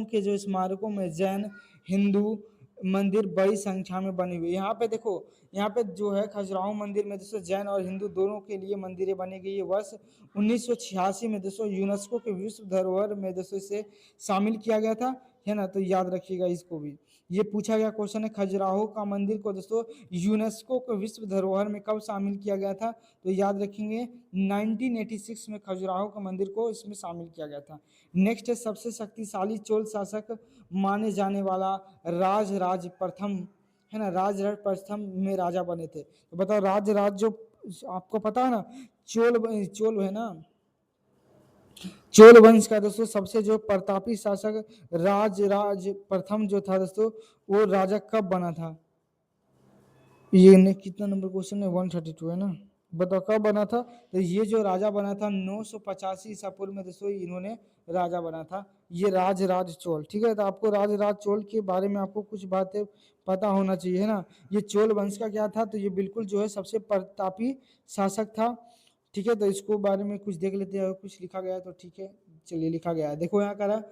के जो स्मारकों में जैन, हिंदू मंदिर बड़ी संख्या में बनी हुई। यहाँ पे देखो, यहाँ पे जो है खजुराहो मंदिर में दोस्तों जैन और हिंदू दोनों के लिए मंदिरें बनी गई है। वर्ष 1986 में दोस्तों यूनेस्को के विश्व धरोहर में दोस्तों इसे शामिल किया गया था, है ना। तो याद रखिएगा इसको भी, ये पूछा गया क्वेश्चन है, खजुराहो का मंदिर को दोस्तों यूनेस्को के विश्व धरोहर में कब शामिल किया गया था? तो याद रखेंगे 1986 में खजुराहो का मंदिर को इसमें शामिल किया गया था। नेक्स्ट है, सबसे शक्तिशाली चोल शासक माने जाने वाला राजराज प्रथम, है ना, राजराज प्रथम में राजा बने थे। तो बताओ राजराज जो आपको पता है ना, चोल है ना, चोल वंश का दोस्तों सबसे जो प्रतापी शासक राजराज प्रथम जो था दोस्तों, वो राजा कब बना था? ये कितना नंबर क्वेश्चन है, 132 है ना। बताओ कब बना था? तो ये जो राजा बना था 985 ईसा पूर्व में दोस्तों इन्होंने राजा बना था, ये राजराज चोल। ठीक है, तो आपको राजराज चोल के बारे में आपको कुछ बातें पता होना चाहिए, है ना। ये चोल वंश का क्या था? तो ये बिल्कुल जो है सबसे प्रतापी शासक था। ठीक है, तो इसको बारे में कुछ देख लेते हैं, कुछ लिखा गया है तो ठीक है, चलिए लिखा गया है, देखो यहाँ कह रहा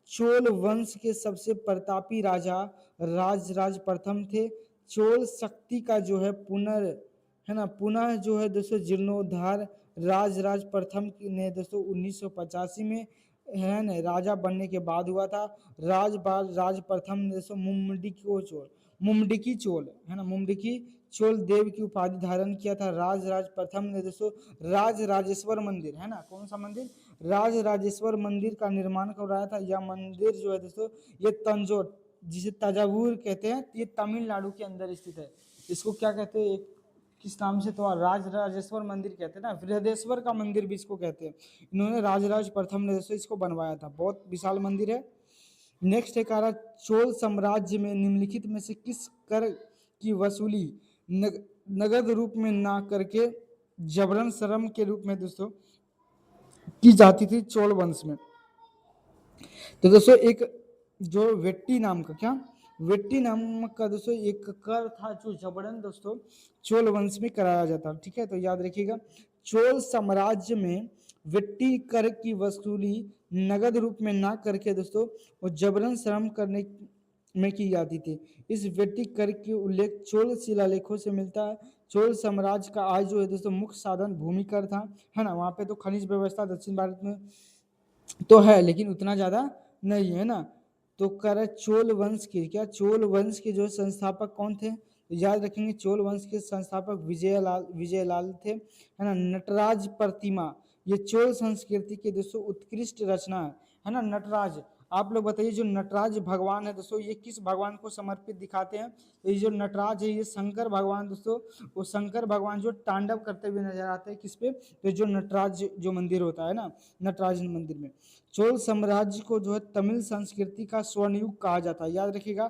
चोल वंश के सबसे प्रतापी राजा राजराज प्रथम थे। चोल शक्ति का जो है है ना, पुनः जो है दोस्तों जीर्णोद्धार राजराज प्रथम ने दोस्तों 1985 में, है ना, राजा बनने के बाद हुआ था। राज प्रथम ने दोस्तों मुमडिकी चोल, है ना, मुमडिकी चोल देव की उपाधि धारण किया था। राजराज प्रथम ने दोस्तों राज राजेश्वर मंदिर, है ना, कौन सा मंदिर? राज राजेश्वर मंदिर का निर्माण करवाया था। यह मंदिर जो है दोस्तों ये तंजौर, जिसे तंजावुर कहते हैं, ये तमिलनाडु के अंदर स्थित है। इसको क्या कहते हैं, किस नाम से? तो राज राजेश्वर मंदिर कहते हैं ना, बृहदेश्वर का मंदिर भी इसको कहते हैं। इन्होंने राजराज प्रथम ने दोस्तों इसको बनवाया था, बहुत विशाल मंदिर है। नेक्स्ट है कह चोल साम्राज्य में निम्नलिखित में से किस कर की वसूली नगद रूप में ना करके जबरन श्रम के रूप में दोस्तों की जाती थी चोल वंश में? तो दोस्तों एक जो वेट्टी नाम का, क्या वेट्टी नामक का दोस्तों एक कर था जो जबरन दोस्तों चोल वंश में कराया जाता। ठीक है, तो याद रखिएगा चोल साम्राज्य में वेट्टी कर की वसूली नगद रूप में ना करके दोस्तों वो जबरन श्रम करने में की जाती थी। इस वेट्टी कर के उल्लेख चोल शिलालेखों से मिलता है। चोल साम्राज्य का आज जो है दोस्तों मुख्य साधन भूमि कर था, है ना। वहाँ पे तो खनिज व्यवस्था दक्षिण भारत में तो है लेकिन उतना ज्यादा नहीं है ना। तो कर चोल वंश के, क्या चोल वंश के जो संस्थापक कौन थे? तो याद रखेंगे चोल वंश के संस्थापक विजयलाल थे, है ना। नटराज प्रतिमा, ये चोल संस्कृति के दोस्तों उत्कृष्ट रचना है ना। नटराज आप लोग बताइए जो नटराज भगवान है दोस्तों ये किस भगवान को समर्पित दिखाते हैं? तो ये जो नटराज है ये शंकर भगवान दोस्तों, वो शंकर भगवान जो तांडव करते हुए नजर आते हैं किस पे? तो जो नटराज जो मंदिर होता है ना, नटराज मंदिर में। चोल साम्राज्य को जो है तमिल संस्कृति का स्वर्ण युग कहा जाता है, याद रखिएगा।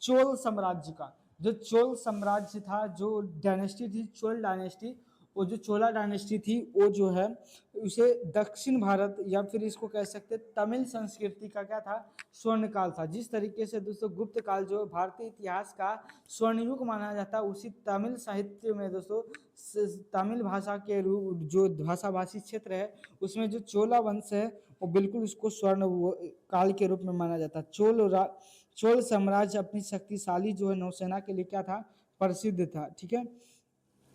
चोल साम्राज्य का, जो चोल साम्राज्य था, जो डायनेस्टी थी चोल डायनेस्टी, वो जो चोला डायनेस्टी थी वो जो है उसे दक्षिण भारत या फिर इसको कह सकते हैं तमिल संस्कृति का क्या था? स्वर्ण काल था। जिस तरीके से दोस्तों गुप्त काल जो भारतीय इतिहास का स्वर्ण युग माना जाता है, उसी तमिल साहित्य में दोस्तों तमिल भाषा के रूप जो भाषाभाषी क्षेत्र है उसमें जो चोला वंश है वो बिल्कुल उसको स्वर्ण काल के रूप में माना जाता है। चोल साम्राज्य अपनी शक्तिशाली जो है नौसेना के लिए क्या था? प्रसिद्ध था। ठीक है,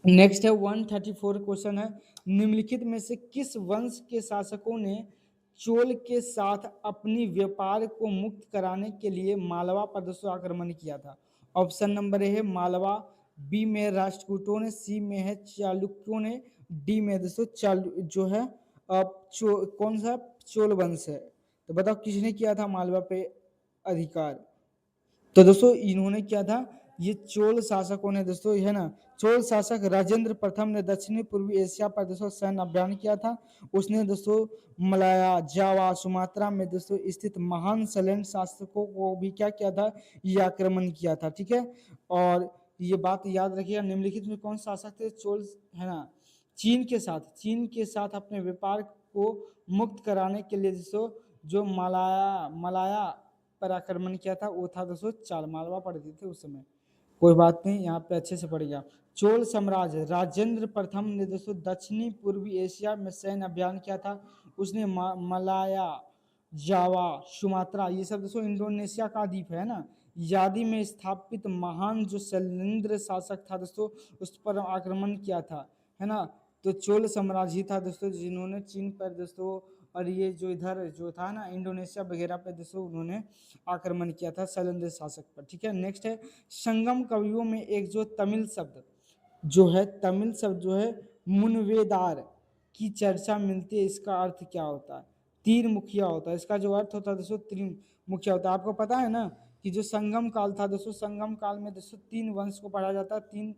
नेक्स्ट है 134 क्वेश्चन है, निम्नलिखित में से किस वंश के शासकों ने चोल के साथ अपनी व्यापार को मुक्त कराने के लिए मालवा पर दोस्तों आक्रमण किया था? ऑप्शन नंबर ए है मालवा, बी में है राष्ट्रकूटों ने, सी में है चालुक्यों ने, डी में दोस्तों जो है कौन सा चोल वंश है? तो बताओ किसने किया था मालवा पे अधिकार? तो दोस्तों इन्होंने क्या था, ये चोल शासकों ने दोस्तों है ना, चोल शासक राजेंद्र प्रथम ने दक्षिणी पूर्वी एशिया पर दोस्तों सैन्य अभियान किया था। उसने दोस्तों मलाया, जावा, सुमात्रा में दोस्तों स्थित महान सैलैंड शासकों को भी क्या किया था? ये आक्रमण किया था। ठीक है, और ये बात याद रखिएगा, निम्नलिखित में कौन शासक थे चोल, है ना? चीन के साथ अपने व्यापार को मुक्त कराने के लिए दोस्तों जो मलाया पर आक्रमण किया था वो था दोस्तों चाल, मालवा पड़ते थे उस समय। कोई बात नहीं, यहाँ पे अच्छे से पढ़िएगा। चोल साम्राज्य राजेंद्र प्रथम ने दोस्तों दक्षिणी पूर्वी एशिया में सैन्य अभियान किया था। उसने मलाया, जावा, सुमात्रा, ये सब दोस्तों इंडोनेशिया का द्वीप है ना, यादी में स्थापित महान जो शैलेंद्र शासक था दोस्तों उस पर आक्रमण किया था, है ना। तो चोल साम्राज्य था दोस्तों जिन्होंने चीन पर दोस्तों और ये जो इधर जो था ना इंडोनेशिया वगैरह पे दोस्तों उन्होंने आक्रमण किया था शैलेंद्र शासक पर। ठीक है, नेक्स्ट है संगम कवियों में एक जो तमिल शब्द जो है मुनवेदार की चर्चा मिलती है, इसका अर्थ क्या होता है? तीन मुखिया होता है, इसका जो अर्थ होता है दोस्तों तीन मुखिया होता है। आपको पता है ना कि जो संगम काल था दोस्तों, संगम काल में दोस्तों तीन वंश को पढ़ा जाता है, तीन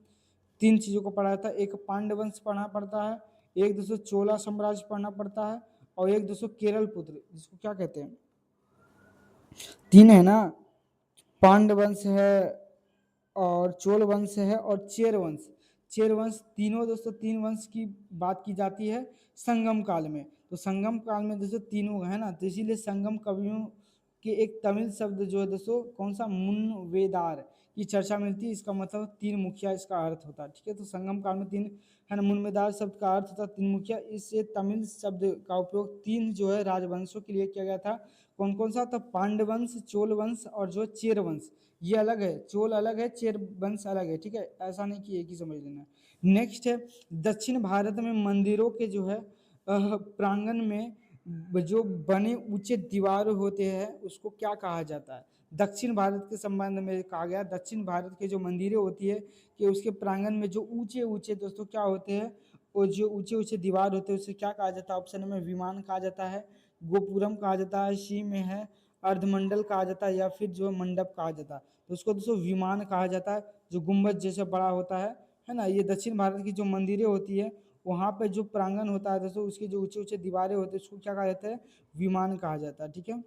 तीन चीजों को पढ़ा जाता है। एक पांड्य वंश पढ़ना पड़ता है, एक दोस्तों चोला साम्राज्य पढ़ना पड़ता है, और एक दोस्तों केरल पुत्र जिसको क्या कहते हैं, तीन है ना, पांड्य वंश है और चोल वंश है और चेर वंश। चेर वंश तीनों दोस्तों तीन वंश की बात की जाती है संगम काल में। तो संगम काल में दोस्तों तीनों है ना, तो इसीलिए संगम कवियों के एक तमिल शब्द जो है दोस्तों कौन सा मुनवेदार की चर्चा मिलती है, इसका मतलब तीन मुखिया इसका अर्थ होता है। ठीक है, तो संगम काल में तीन है ना, मुनवेदार शब्द का अर्थ होता है तीन मुखिया। इससे तमिल शब्द का उपयोग तीन जो है राजवंशों के लिए किया गया था। कौन कौन सा? तो पांड्य वंश, चोल वंश और जो चेर वंश। ये अलग है, चोल अलग है, चेर वंश अलग है। ठीक है, ऐसा नहीं कि एक ही समझ लेना। नेक्स्ट है दक्षिण भारत में मंदिरों के जो है प्रांगण में जो बने ऊंचे दीवार होते हैं उसको क्या कहा जाता है? दक्षिण भारत के संबंध में कहा गया, दक्षिण भारत के जो मंदिरें होती है कि उसके प्रांगण में जो ऊंचे ऊंचे दोस्तों क्या होते हैं, वो जो ऊंचे ऊंचे दीवार होते हैं उसे क्या कहा जाता है? ऑप्शन में विमान कहा जाता है, गोपुरम कहा जाता है, सी में है अर्धमंडल कहा जाता है, या फिर जो मंडप कहा जाता है। तो उसको दोस्तों विमान कहा जाता है, जो गुम्बद जैसे बड़ा होता है ना। ये दक्षिण भारत की जो मंदिरें होती है वहाँ पे जो प्रांगण होता है दोस्तों उसकी जो ऊंचे ऊंचे दीवारें होती है उसको क्या कहा जाता है? विमान कहा जाता है। ठीक है,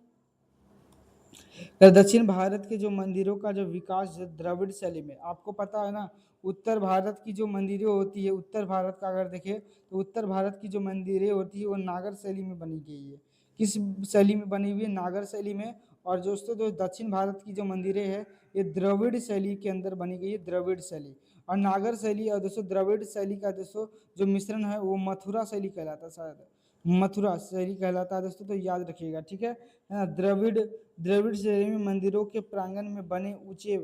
तो दक्षिण भारत के जो मंदिरों का जो विकास द्रविड़ शैली में, आपको पता है ना उत्तर भारत की जो मंदिरें होती है, उत्तर भारत का अगर देखें तो उत्तर भारत की जो मंदिरें होती है वो नागर शैली में बनी गई है। किस शैली में बनी हुई है? नागर शैली में। और दोस्तों जो दक्षिण भारत की जो मंदिरें हैं ये द्रविड़ शैली के अंदर बनी गई है, द्रविड़ शैली और नागर शैली। और दोस्तों द्रविड़ शैली का दोस्तों जो मिश्रण है वो मथुरा शैली कहलाता है, शायद मथुरा शैली कहलाता है दोस्तों, तो याद रखिएगा। ठीक है ना, द्रविड़ शैली में मंदिरों के प्रांगण में बने ऊंचे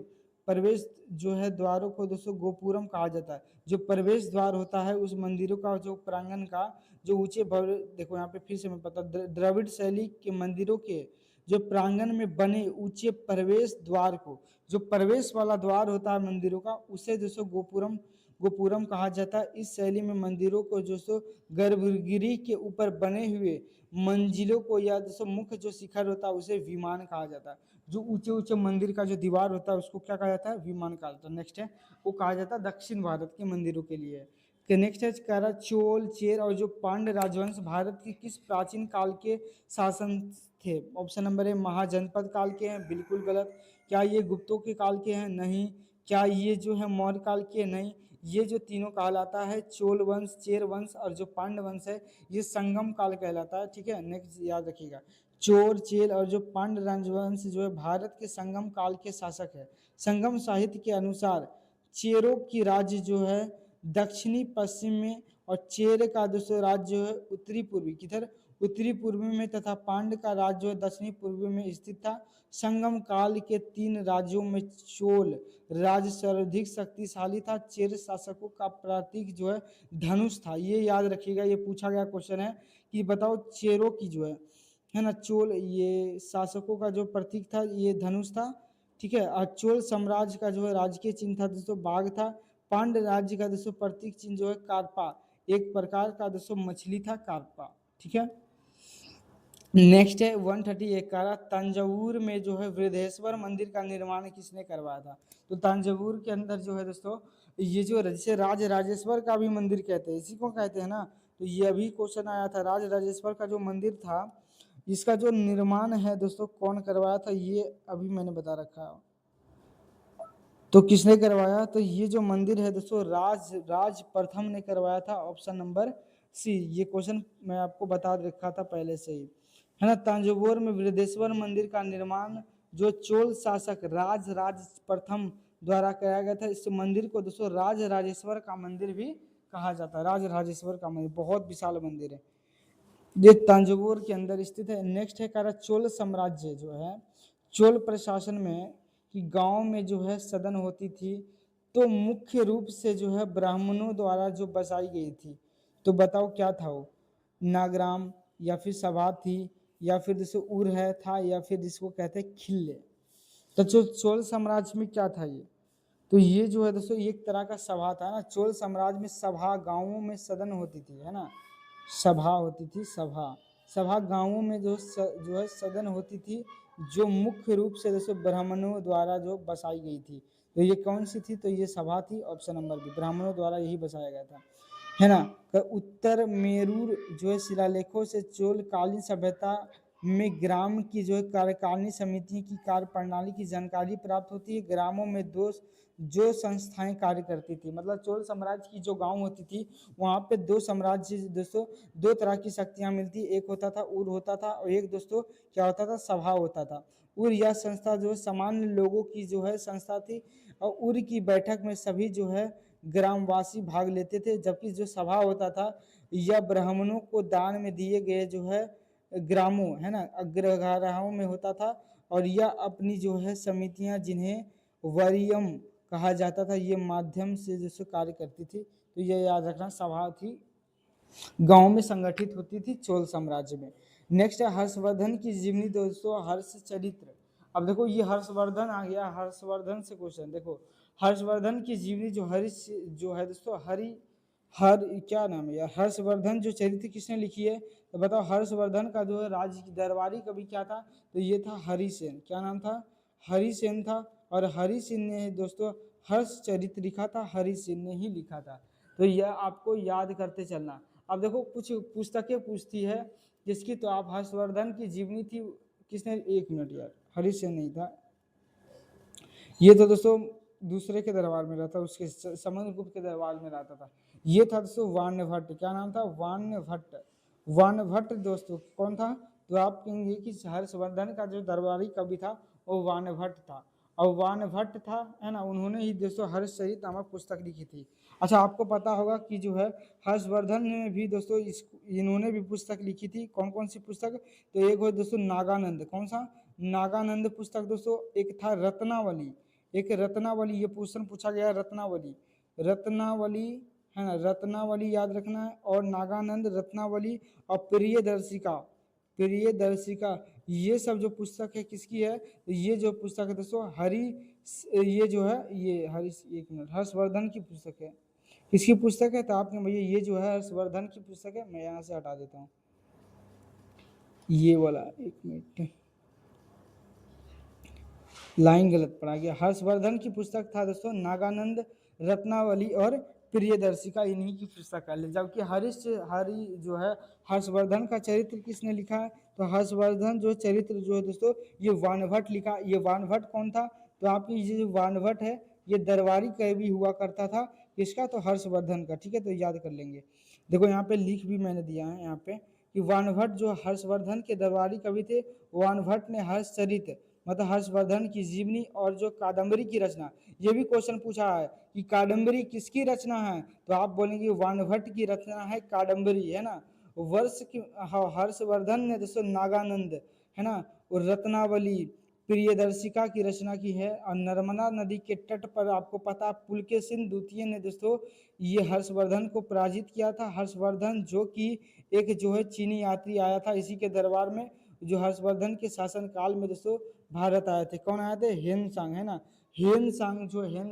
प्रवेश जो है द्वारों को दोस्तों गोपुरम कहा जाता है। जो प्रवेश द्वार होता है उस मंदिरों का जो प्रांगण का जो ऊंचे भव्य, देखो यहाँ पे फिर से मैं पता, द्रविड़ शैली के मंदिरों के जो प्रांगण में बने ऊंचे प्रवेश द्वार को, जो प्रवेश वाला द्वार होता है मंदिरों का, उसे दोस्तों गोपुरम गोपुरम कहा जाता है। इस शैली में मंदिरों को जो सो गर्भगृह के ऊपर बने हुए मंजिलों को या जो मुख्य जो शिखर होता है उसे विमान कहा जाता है। जो ऊंचे ऊंचे मंदिर का जो दीवार होता है उसको क्या कहा जाता है, विमान कहा जाता है। नेक्स्ट है वो कहा जाता है दक्षिण भारत के मंदिरों के लिए। नेक्स्ट है कह रहा चोल चेर और जो पांड्य राजवंश भारत के किस प्राचीन काल के शासन थे। ऑप्शन नंबर है महाजनपद काल के हैं, बिल्कुल गलत। क्या ये गुप्तों के काल के हैं, नहीं। क्या ये जो है मौर्य काल के, नहीं। ये जो तीनों कहलाता है चोल वंश, चेर वंश और जो पांड्य वंश है ये संगम काल कहलाता है। ठीक है, नेक्स्ट याद रखिएगा। चोर चेल और जो पांड्य राजवंश जो है भारत के संगम काल के शासक है। संगम साहित्य के अनुसार चेरों की राज्य जो है दक्षिणी पश्चिम में और चेर का दूसरा राज्य जो है उत्तरी पूर्वी किधर उत्तरी पूर्वी में तथा पांड्य का राज्य जो है दक्षिणी पूर्वी में स्थित था। संगम काल के 3 राज्यों में चोल राज्य सर्वाधिक शक्तिशाली था। चेर शासकों का प्रतीक जो है धनुष था। ये याद रखिएगा, ये पूछा गया क्वेश्चन है कि बताओ चेरों की जो है ना चोल ये शासकों का जो प्रतीक था ये धनुष था। ठीक है, और चोल साम्राज्य का जो है राजकीय चिन्ह था दोस्तों बाघ था। पांड्य राज्य का दोस्तों प्रतीक चिन्ह जो है कार्पा, एक प्रकार का दोस्तों मछली था कार्पा। ठीक है, नेक्स्ट है 138 का तंजौर में जो है वृद्धेश्वर मंदिर का निर्माण किसने करवाया था। तो तंजौर के अंदर जो है दोस्तों ये जो जैसे राज राजेश्वर का भी मंदिर कहते हैं, इसी को कहते हैं ना। तो ये अभी क्वेश्चन आया था, राज राजेश्वर का जो मंदिर था इसका जो निर्माण है दोस्तों कौन करवाया था, ये अभी मैंने बता रखा है। तो किसने करवाया, तो ये जो मंदिर है दोस्तों राज प्रथम ने करवाया था। ऑप्शन नंबर सी, ये क्वेश्चन मैं आपको बता रखा था पहले से ही, है ना। तंजौर में वृद्धेश्वर मंदिर का निर्माण जो चोल शासक राज प्रथम द्वारा कराया गया था। इस मंदिर को दोस्तों राज राजेश्वर का मंदिर भी कहा जाता है। राज राजेश्वर का मंदिर बहुत विशाल मंदिर है, ये तंजौर के अंदर स्थित है। नेक्स्ट है कह चोल साम्राज्य जो है चोल प्रशासन में कि गांव में जो है सदन होती थी तो मुख्य रूप से जो है ब्राह्मणों द्वारा जो बसाई गई थी। तो बताओ क्या था वो, नाग्राम या फिर सभा थी या फिर जिसको उर है था या फिर जिसको कहते हैं खिल्ले। तो चोल साम्राज्य में क्या था ये, तो ये जो है दोस्तों एक तरह का सभा था ना। चोल साम्राज्य में सभा गांवों में सदन होती थी, है ना, सभा होती थी। सभा सभा गांवों में जो है सदन होती थी जो मुख्य रूप से जैसे ब्राह्मणों द्वारा जो बसाई गई थी। तो ये कौन सी थी, तो ये सभा थी। ऑप्शन नंबर बी, ब्राह्मणों द्वारा यही बसाया गया था, है ना। तो उत्तर मेरूर जो है शिलालेखों से चोलकालीन सभ्यता में ग्राम की जो है कार्यकारिणी समिति की कार्य प्रणाली की जानकारी प्राप्त होती है। ग्रामों में जो संस्थाएं कार्य करती थी, मतलब चोल साम्राज्य की जो गांव होती थी वहाँ पे दो साम्राज्य दोस्तों दो तरह की शक्तियां मिलती, एक होता था उर होता था और एक दोस्तों क्या होता था सभा होता था। उर यह संस्था जो है सामान्य लोगों की जो है संस्था थी और उर की बैठक में सभी जो है ग्रामवासी भाग लेते थे, जबकि जो सभा होता था यह ब्राह्मणों को दान में दिए गए जो है ग्रामों, है ना, अग्रहारों में होता था। और यह अपनी जो है समितियां जिन्हें वरियम कहा जाता था ये माध्यम से जैसे कार्य करती थी। तो ये याद रखना, सभा थी गांव में संगठित होती थी चोल साम्राज्य में। नेक्स्ट है हर्षवर्धन की जीवनी दोस्तों हर्ष चरित्र। अब देखो ये हर्षवर्धन आ गया, हर्षवर्धन से क्वेश्चन देखो। हर्षवर्धन की जीवनी जो हरीश जो है दोस्तों हर क्या नाम है यार, हर्षवर्धन जो चरित्र किसने लिखी है, तो बताओ। हर्षवर्धन का जो है राज्य की दरबारी कवि क्या था, तो ये था हरिसेन। क्या नाम था, हरिसेन था। और हरिसेन ने दोस्तों हर्ष चरित्र लिखा था, हरिसेन ने ही लिखा था। तो यह आपको याद करते चलना। अब देखो कुछ पुस्तकें पूछती है जिसकी, तो आप हर्षवर्धन की जीवनी थी किसने, एक मिनट यार, हरिसेन नहीं था ये, तो दोस्तों दूसरे के दरबार में रहता, उसके समुद्रगुप्त के दरबार में रहता था। ये था दोस्तों वाण्यभट्ट। क्या नाम था, वाण्यभट्ट। वाण्यभट्ट दोस्तों कौन था, तो आप कहेंगे कि हर्षवर्धन का जो दरबारी कवि था वो वाण्यभट्ट था। और वाण्यभट्ट था, है ना, उन्होंने ही दोस्तों हर्षचरित नामक पुस्तक लिखी थी। अच्छा आपको पता होगा कि जो है हर्षवर्धन ने भी दोस्तों इन्होंने भी पुस्तक लिखी थी। कौन कौन सी पुस्तक, तो एक हो दोस्तों नागानंद। कौन सा, नागानंद पुस्तक दोस्तों। एक था रत्नावली, एक रत्नावली, ये क्वेश्चन पूछा गया रत्नावली, रत्नावली, है ना, रत्नावली याद रखना है। और नागानंद, रत्नावली और प्रियदर्शिका, प्रियदर्शिका, ये सब जो पुस्तक है किसकी है, ये जो पुस्तक है दोस्तों ये जो है ये एक मिनट हर्षवर्धन की पुस्तक है। किसकी पुस्तक है? तो आपने भैया ये जो है हर्षवर्धन की पुस्तक है। मैं यहाँ से हटा देता हूँ ये वाला, एक मिनट, लाइन गलत पड़ा गया। हर्षवर्धन की पुस्तक था दोस्तों नागानंद, रत्नावली और प्रियदर्शिका, इन्हीं की पुस्तक है। जबकि हरि जो है हर्षवर्धन का चरित्र किसने लिखा है? तो हर्षवर्धन जो चरित्र जो है दोस्तों ये वानभट्ट लिखा। ये वानभट्ट कौन था? तो आपकी ये जो वानभट्ट है ये दरबारी कवि हुआ करता था। किसका? तो हर्षवर्धन का। ठीक है, तो याद कर लेंगे। देखो यहाँ पे लिख भी मैंने दिया है यहाँ पे कि वानभट्ट जो हर्षवर्धन के दरबारी कवि थे। वानभट्ट ने हर्षचरित मतलब हर्षवर्धन की जीवनी और जो कादम्बरी की रचना, ये भी क्वेश्चन पूछा है कि कादम्बरी किसकी रचना है? तो आप बोलेंगे वानभट्ट की रचना है कादम्बरी, है ना। वर्ष की हर्षवर्धन ने दोस्तों नागानंद, है ना, और रत्नावली, प्रियदर्शिका की रचना की है। और नर्मदा नदी के तट पर आपको पता पुलकेशिन द्वितीय ने दोस्तों ये हर्षवर्धन को पराजित किया था। हर्षवर्धन जो कि एक जो है चीनी यात्री आया था इसी के दरबार में, जो हर्षवर्धन के शासन काल में दोस्तों भारत आए थे। कौन आए थे? हेन सांग, है ना। हेन सांग जो है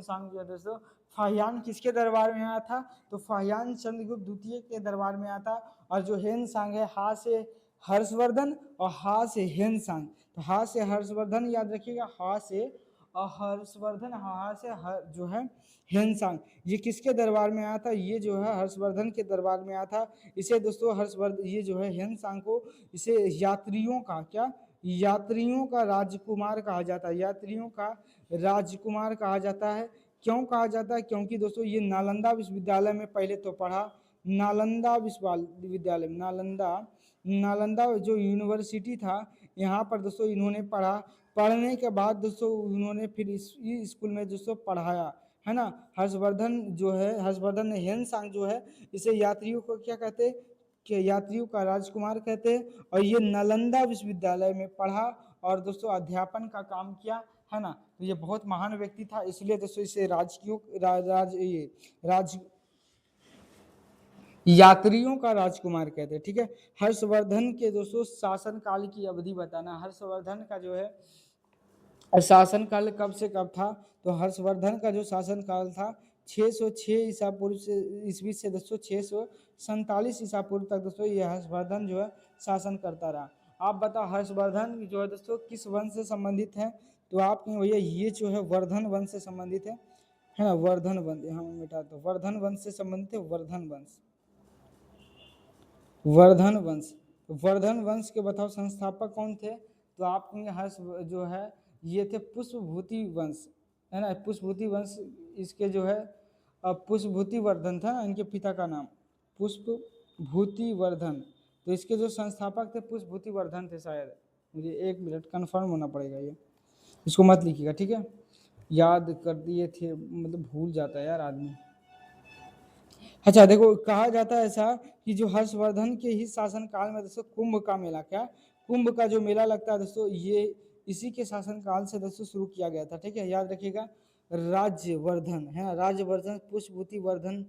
दोस्तों फाहियान किसके दरबार में आया था? तो फाहियान चंद्रगुप्त द्वितीय के दरबार में आया था। और जो हेन सांग है हा से हर्षवर्धन और हा से हेन सांग। तो हा से हर्षवर्धन याद रखिएगा, हा से हर्षवर्धन, हा से जो है हेनसांग, ये किसके दरबार में आया था? ये जो है हर्षवर्धन के दरबार में आया था। इसे दोस्तों हर्षवर्धन ये जो है हेनसांग को इसे यात्रियों का क्या, यात्रियों का राजकुमार कहा जाता है। यात्रियों का राजकुमार कहा जाता है। क्यों कहा जाता है? क्योंकि दोस्तों ये नालंदा विश्वविद्यालय में पहले तो पढ़ा। नालंदा विश्वविद्यालय, नालंदा, नालंदा जो यूनिवर्सिटी था यहाँ पर दोस्तों इन्होंने पढ़ा। पढ़ने के बाद दोस्तों उन्होंने फिर इस स्कूल में दोस्तों पढ़ाया, है ना। हर्षवर्धन जो है, हर्षवर्धन हेनसांग जो है इसे यात्रियों को क्या कहते हैं? कि यात्रियों का राजकुमार कहते हैं। और ये नालंदा विश्वविद्यालय में पढ़ा और दोस्तों अध्यापन का काम किया, है ना। तो ये बहुत महान व्यक्ति था, इसलिए दोस्तों इसे राजकीय राज यात्रियों का राजकुमार कहते हैं। ठीक है। हर्षवर्धन के दोस्तों शासन काल की अवधि बताना। हर्षवर्धन का जो है शासन काल कब से कब था? तो हर्षवर्धन का जो शासन काल था 606 ईसा पूर्व से ईस्वी से दोस्तों 647 ईसा पूर्व तक दोस्तों ये हर्षवर्धन जो है शासन करता रहा। आप बताओ हर्षवर्धन जो है दोस्तों किस वंश से संबंधित है? तो आपके भैया ये जो है वर्धन वंश से संबंधित है ना। वर्धन वंश, हम मिटा दो, वर्धन वंश से संबंधित है। वर्धन वंश, वर्धन वंश। वर्धन वंश के बताओ संस्थापक कौन थे? तो आपके हर्ष जो है ये थे पुष्पभूति वंश, है ना। पुष्पभूति वंश इसके जो है पुष्पभूति वर्धन था इनके पिता का नाम, पुष्पभूति वर्धन। तो इसके जो संस्थापक थे पुष्पभूति वर्धन थे शायद, मुझे एक मिनट कंफर्म होना पड़ेगा ये, इसको मत लिखिएगा। ठीक है, याद कर दिए थे मतलब भूल जाता है यार आदमी। अच्छा देखो कहा जाता है ऐसा कि जो हर्षवर्धन के ही शासन काल में दोस्तों कुंभ का मेला, क्या कुंभ का जो मेला लगता है दोस्तों ये इसी के शासन काल से दोस्तों शुरू किया गया था। ठीक है, याद रखिएगा। राज्यवर्धन है ना, राज्यवर्धन पुष्पभूति वर्धन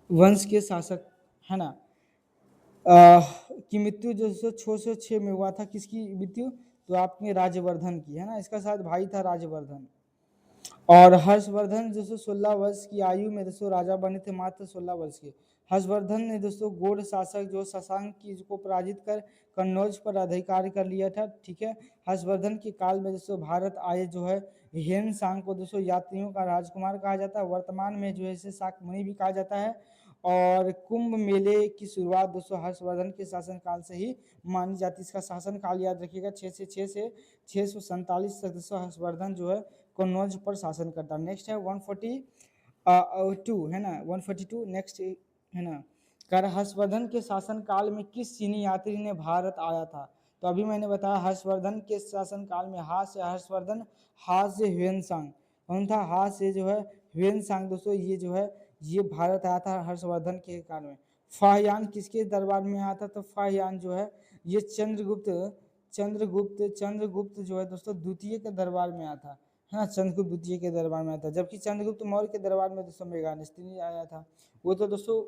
वंश के शासक, है ना। की मृत्यु जो 606 में हुआ था, किसकी मृत्यु? तो आपने राज्यवर्धन की, है ना। इसका साथ भाई था राज्यवर्धन। और हर्षवर्धन दोस्तों 16 वर्ष की आयु में दोस्तों राजा बने थे, मात्र 16 वर्ष के। हर्षवर्धन ने दोस्तों गौड़ शासक जो शशांक की को पराजित कर कन्नौज पर अधिकार कर लिया था। ठीक है, हर्षवर्धन के काल में दोस्तों भारत आए जो है हेन सांग को दोस्तों यात्रियों का राजकुमार कहा जाता है। वर्तमान में जो है इसे शाकमणि भी कहा जाता है। और कुंभ मेले की शुरुआत दोस्तों हर्षवर्धन के शासन काल से ही मानी जाती है। इसका शासन काल याद रखिएगा 6 से 647 तक दोस्तों हर्षवर्धन जो है कन्नौज पर शासन करता। नेक्स्ट है 142 है ना, 142 नेक्स्ट है ना। कर हर्षवर्धन के शासन काल में किस चीनी यात्री ने भारत आया था? तो अभी मैंने बताया हर्षवर्धन के शासन काल में हा से हर्षवर्धन, हा से ह्वेनसांग, कौन था? हा से जो है ह्वेनसांग दोस्तों ये जो है ये भारत आया था हर्षवर्धन के काल में। फाहियान किसके दरबार में आया था? तो फाहियान जो है ये चंद्रगुप्त जो है दोस्तों द्वितीय के दरबार में आया था, है ना। चंद्रगुप्त द्वितीय के दरबार में आया था। जबकि चंद्रगुप्त मौर्य के दरबार में दोस्तों मेगानेस्त्री आया था। वो तो दोस्तों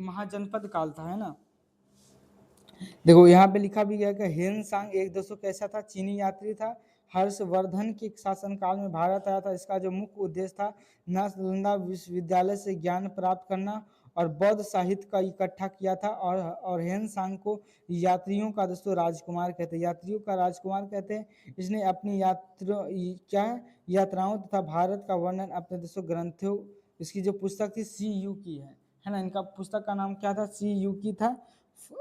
महाजनपद काल था, है ना। देखो यहाँ पे लिखा भी गया कि हेन सांग एक दोस्तों कैसा था? चीनी यात्री था। हर्षवर्धन के शासनकाल में भारत आया था। इसका जो मुख्य उद्देश्य था नालंदा विश्वविद्यालय से ज्ञान प्राप्त करना और बौद्ध साहित्य का इकट्ठा किया था। और हेनसांग को यात्रियों का दोस्तों राजकुमार कहते हैं, यात्रियों का राजकुमार कहते हैं। इसने अपनी यात्राओं तथा भारत का वर्णन अपने दोस्तों ग्रंथों, इसकी जो पुस्तक थी सी यू की है ना, इनका पुस्तक का नाम क्या था, सी यू की था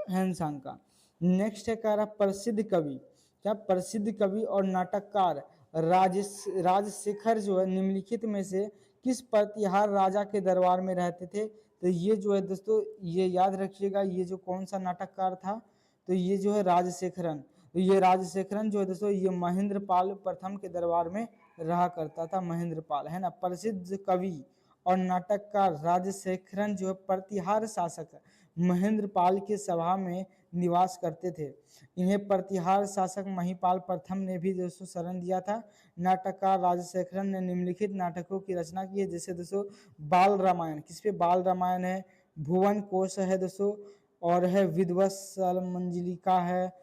हेनसांग का। नेक्स्ट है कह रहा प्रसिद्ध कवि, क्या प्रसिद्ध कवि और नाटककार राजशेखर जो है निम्नलिखित में से किस प्रतिहार राजा के दरबार में रहते थे। तो ये जो है दोस्तों ये याद रखिएगा, ये जो कौन सा नाटककार था, तो ये जो है राजशेखरन। तो ये राजशेखरन जो है दोस्तों ये महेंद्र पाल प्रथम के दरबार में रहा करता था, महेंद्र पाल है ना। प्रसिद्ध कवि और नाटककार राजशेखरन जो है प्रतिहार शासक महेंद्र पाल के सभा में निवास करते थे। इन्हें प्रतिहार शासक महिपाल प्रथम ने भी दोस्तों शरण दिया था। नाटककार राजशेखरन ने निम्नलिखित नाटकों की रचना की है, जैसे दोस्तों बाल रामायण, किस पे बाल रामायण है, भुवन कोश है दोस्तों, और है विध्वंसल मंजलिका है,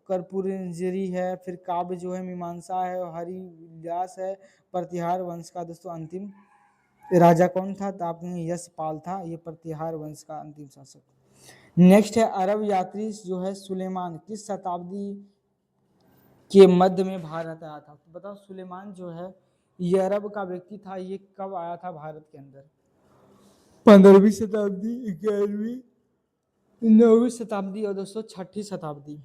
कर्पूरंजलि है, फिर काव्य जो है मीमांसा है, हरिव्यास है। प्रतिहार वंश का दोस्तों अंतिम राजा कौन था, तो आपने यशपाल था, ये प्रतिहार वंश का अंतिम शासक। नेक्स्ट है अरब यात्री जो है सुलेमान किस शताब्दी के मध्य में भारत आया था। तो बताओ सुलेमान जो है ये अरब का व्यक्ति था, ये कब आया था भारत के अंदर, 15वीं शताब्दी, 11वीं, 9वीं शताब्दी और दोस्तों 6ठी शताब्दी।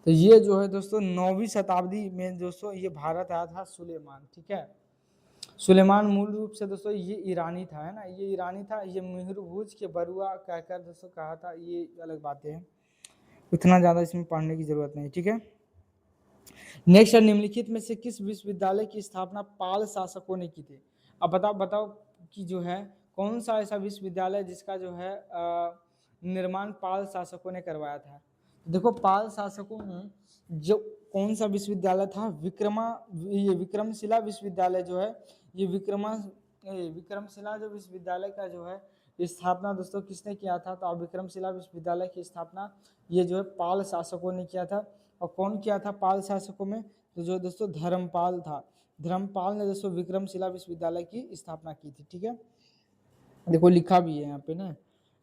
तो ये जो है दोस्तों 9वीं शताब्दी में दोस्तों ये भारत आया था सुलेमान, ठीक है। सुलेमान मूल रूप से दोस्तों ये ईरानी था, है ना, ये ईरानी था। ये मेहरभूज के बरुआ कहकर दोस्तों कहा था, ये अलग बातें हैं, इतना ज़्यादा इसमें पढ़ने की जरूरत नहीं, ठीक है। नेक्स्ट है निम्नलिखित में से किस विश्वविद्यालय की स्थापना पाल शासकों ने की थी। अब बताओ बताओ कि जो है कौन सा ऐसा विश्वविद्यालय जिसका जो है निर्माण पाल शासकों ने करवाया था। देखो पाल शासकों ने जो कौन सा विश्वविद्यालय था, ये विक्रमशिला विश्वविद्यालय जो है, ये विक्रमशिला जो विश्वविद्यालय का जो है स्थापना दोस्तों किसने किया था, तो विक्रमशिला विश्वविद्यालय की स्थापना ये जो है पाल शासकों ने किया था। और कौन किया था पाल शासकों में, तो जो दोस्तों धर्मपाल था, धर्मपाल ने दोस्तों विक्रमशिला विश्वविद्यालय की स्थापना की थी, ठीक है। देखो लिखा भी है यहाँ पे ना,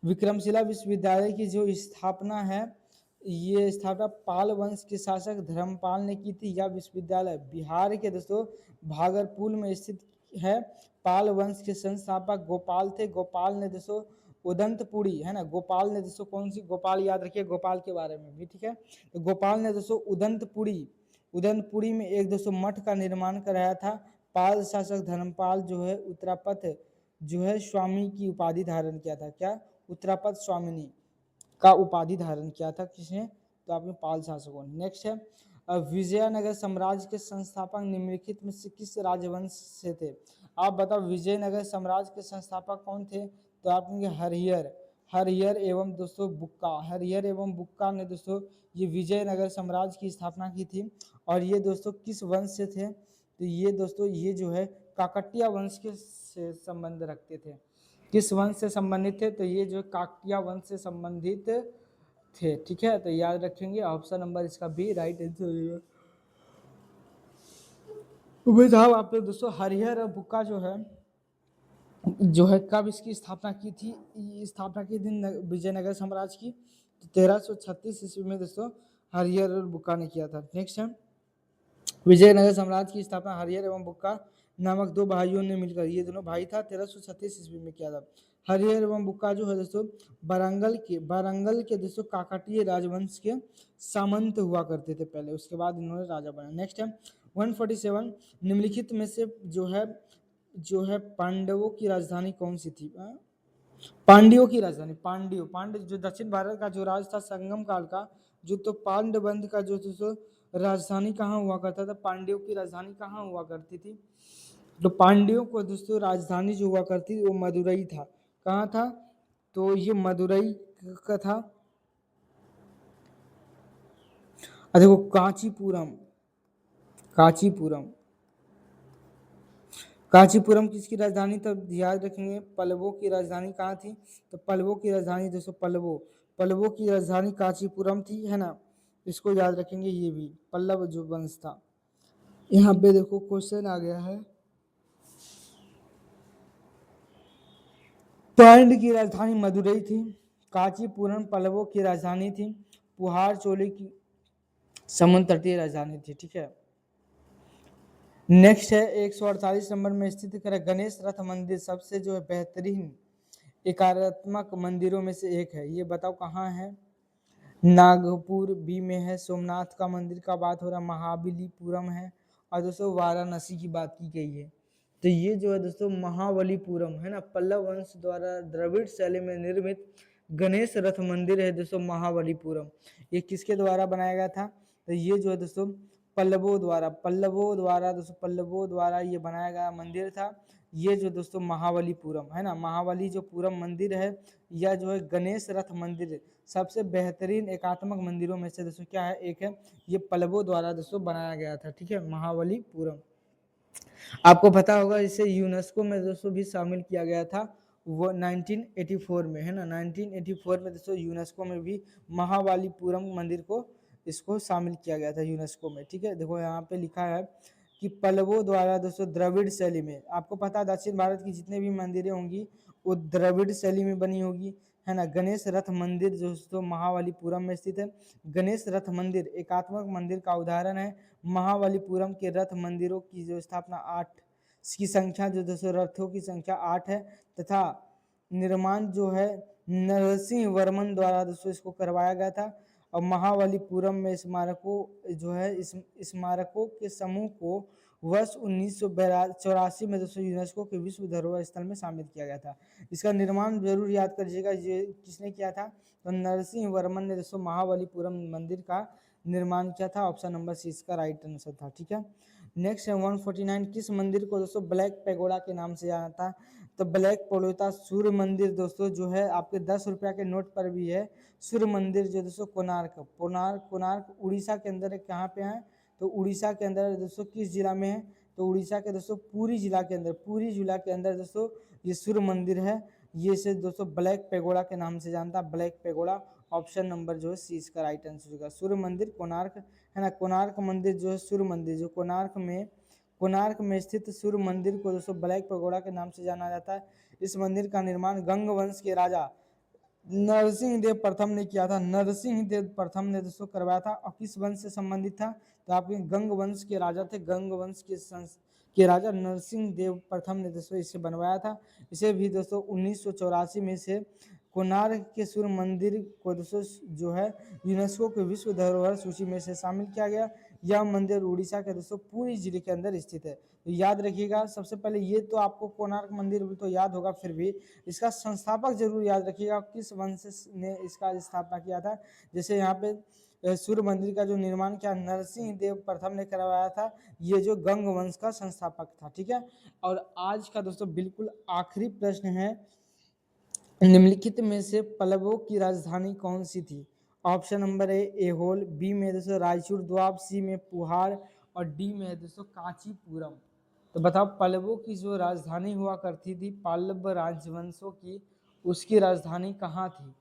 विक्रमशिला विश्वविद्यालय की जो स्थापना है, ये स्थापना पाल वंश के शासक धर्मपाल ने की थी। यह विश्वविद्यालय बिहार के दोस्तों भागलपुर में स्थित है। पाल वंश के संस्थापक गोपाल थे। गोपाल ने दोस्तों उदंतपुरी, है ना, गोपाल ने दोस्तों कौन सी, गोपाल याद रखिए गोपाल के बारे में भी, ठीक है। तो गोपाल ने दोस्तों उदंतपुरी में एक दोस्तों मठ का निर्माण कराया था। पाल शासक धर्मपाल जो है उत्तरापथ जो है स्वामी की उपाधि धारण किया था, क्या, उत्तरापथ स्वामिनी का उपाधि धारण किया था किसने, तो आपने पाल शासकों ने। नेक्स्ट है विजयनगर साम्राज्य के संस्थापक निम्नलिखित में से किस राजवंश से थे। आप बताओ विजयनगर साम्राज्य के संस्थापक कौन थे, तो आप हरिहर एवं दोस्तों बुक्का, हरिहर एवं बुक्का ने दोस्तों ये विजयनगर साम्राज्य की स्थापना की थी। और ये दोस्तों किस वंश से थे, तो ये दोस्तों ये जो है काकटिया वंश के से संबंध रखते थे। किस वंश से संबंधित थे, तो ये जो काकटिया वंश से संबंधित थे, ठीक है। तो याद रखेंगे ऑप्शन नंबर इसका बी राइट आंसर होगा। बताओ आप लोग दोस्तों हरिहर और बुक्का जो है कब इसकी स्थापना की थी, स्थापना की दिन विजयनगर साम्राज्य की, तो 1336 ईस्वी में दोस्तों हरिहर और बुक्का ने किया था। नेक्स्ट है विजयनगर साम्राज्य की स्थापना हरिहर एवं बुक्का नामक दो भाइयों ने मिलकर, ये दोनों भाई था, 1336 ईस्वी में किया था। हरिहर एवं बुक्का जो है दोस्तों बारंगल के दोस्तों काकटिय राजवंश के सामंत हुआ करते थे पहले, उसके बाद इन्होंने राजा बना। नेक्स्ट है 147 निम्नलिखित में से जो है पांडवों की राजधानी कौन सी थी। पांड्यों की राजधानी, पांड्य जो दक्षिण भारत का जो राज था संगम काल का, जो तो पांडवंश का जो राजधानी कहाँ हुआ करता था, पांड्यों की राजधानी कहाँ हुआ करती थी, तो पांड्यों को दोस्तों राजधानी जो हुआ करती थी वो मदुरई था। कहाँ था, तो ये मदुरई का था। देखो कांचीपुरम किसकी राजधानी, तब याद रखेंगे पल्लवों की राजधानी कहाँ थी, तो पल्लवों की राजधानी दोस्तों पल्लवों की राजधानी कांचीपुरम थी, है ना। इसको याद रखेंगे। ये भी पल्लव जो वंश था। यहाँ पे देखो क्वेश्चन आ गया है, पांड्य की राजधानी मदुरई थी, कांचीपुरम पल्लवों की राजधानी थी, पुहार चोली की समुद्र तटीय राजधानी थी। ठीक है, नेक्स्ट है 148 नंबर में स्थित गणेश रथ मंदिर सबसे जो है बेहतरीन एकात्मक मंदिरों में से एक है। ये बताओ कहाँ है? नागपुर बी में है। सोमनाथ का मंदिर का बात हो रहा, महाबलीपुरम है। और दोस्तों वाराणसी की बात की गई है। तो ये जो है दोस्तों महाबलीपुरम है ना, पल्लव वंश द्वारा द्रविड़ शैली में निर्मित गणेश रथ मंदिर है दोस्तों महाबलीपुरम। ये किसके द्वारा बनाया गया था? तो ये जो है दोस्तों पल्लवों द्वारा ये बनाया गया मंदिर था। ये जो दोस्तों महाबलीपुरम है ना, महाबली जो पूरम मंदिर है, यह जो है गणेश रथ मंदिर सबसे बेहतरीन एकात्मक मंदिरों में से दोस्तों क्या है, एक है। ये पल्लवों द्वारा दोस्तों बनाया गया था। ठीक है, महाबलीपुरम। आपको पता होगा इसे यूनेस्को में दोस्तों भी शामिल किया गया था, वो 1984 में है ना, 1984 में दोस्तों यूनेस्को में भी महाबलीपुरम मंदिर को इसको शामिल किया गया था यूनेस्को में। ठीक है, देखो यहाँ पे लिखा है कि पल्लवों द्वारा दोस्तों द्रविड़ शैली में, आपको पता है दक्षिण भारत की जितने भी मंदिरें होंगी वो द्रविड़ शैली में बनी होगी, है ना। गणेश रथ मंदिर दोस्तों महाबलीपुरम में स्थित है। गणेश रथ मंदिर एकात्मक मंदिर का उदाहरण है। महाबलीपुरम के रथ मंदिरों की जो स्थापना 8 की संख्या जो दोस्तों रथों की संख्या 8 है, तथा निर्माण जो है नरसिंह वर्मन द्वारा दोस्तों इसको करवाया गया था। और महाबलीपुरम में स्मारकों जो है इस स्मारकों के समूह को वर्ष 1984 में दोस्तों यूनेस्को के विश्व धरोहर स्थल में शामिल किया गया था। इसका निर्माण जरूर याद करिएगा, ये किसने किया था? तो नरसिंह वर्मन ने दोस्तों महाबलीपुरम मंदिर का निर्माण किया था। ऑप्शन नंबर सी इसका राइट आंसर था। ठीक है, नेक्स्ट है 149, किस मंदिर को दोस्तों ब्लैक पैगोडा के नाम से जाना था? तो ब्लैक पैगोडा सूर्य मंदिर दोस्तों जो है आपके 10 रुपया के नोट पर भी है। सूर्य मंदिर जो दोस्तों कोणार्क उड़ीसा के अंदर कहाँ पे है? तो उड़ीसा के अंदर दोस्तों किस जिला में है? तो उड़ीसा के दोस्तों पुरी जिला के अंदर दोस्तों ये सूर्य मंदिर है। ये से दोस्तों ब्लैक पैगोडा के नाम से जानता है, ब्लैक पैगोडा। ऑप्शन नंबर जो है सी इसका राइट आंसर होगा। सूर्य मंदिर कोणार्क है ना, कोणार्क मंदिर जो है सूर्य मंदिर जो कोणार्क में स्थित सूर्य मंदिर को दोस्तों ब्लैक पैगोडा के नाम से जाना जाता है। इस मंदिर का निर्माण गंग वंश के राजा नरसिंह देव प्रथम ने किया था। नरसिंह देव प्रथम ने दोस्तों करवाया था। और किस वंश से संबंधित था? तो आपके गंग वंश के राजा थे। गंग वंश के राजा नरसिंह देव प्रथम ने दोस्तों इसे बनवाया था। इसे भी दोस्तों 1984 में से कोणार्क के सूर्य मंदिर को दोस्तों जो है यूनेस्को के विश्व धरोहर सूची में से शामिल किया गया। यह मंदिर उड़ीसा के दोस्तों पुरी जिले के अंदर स्थित है। तो याद रखिएगा, सबसे पहले ये तो आपको कोणार्क मंदिर भी तो याद होगा, फिर भी इसका संस्थापक जरूर याद रखिएगा, किस वंश ने इसका स्थापना किया था। जैसे यहाँ पे सूर्य मंदिर का जो निर्माण किया नरसिंह देव प्रथम ने करवाया था, ये जो गंग वंश का संस्थापक था। ठीक है, और आज का दोस्तों बिल्कुल आखिरी प्रश्न है, निम्नलिखित में से पल्लवों की राजधानी कौन सी थी? Option number A Aihole, B में दोस्तों रायचूर द्वाब, सी में पुहार और डी में है दोस्तों कांचीपुरम। तो बताओ पल्लवों की जो राजधानी हुआ करती थी, पल्लव राजवंशों की, उसकी राजधानी कहाँ थी?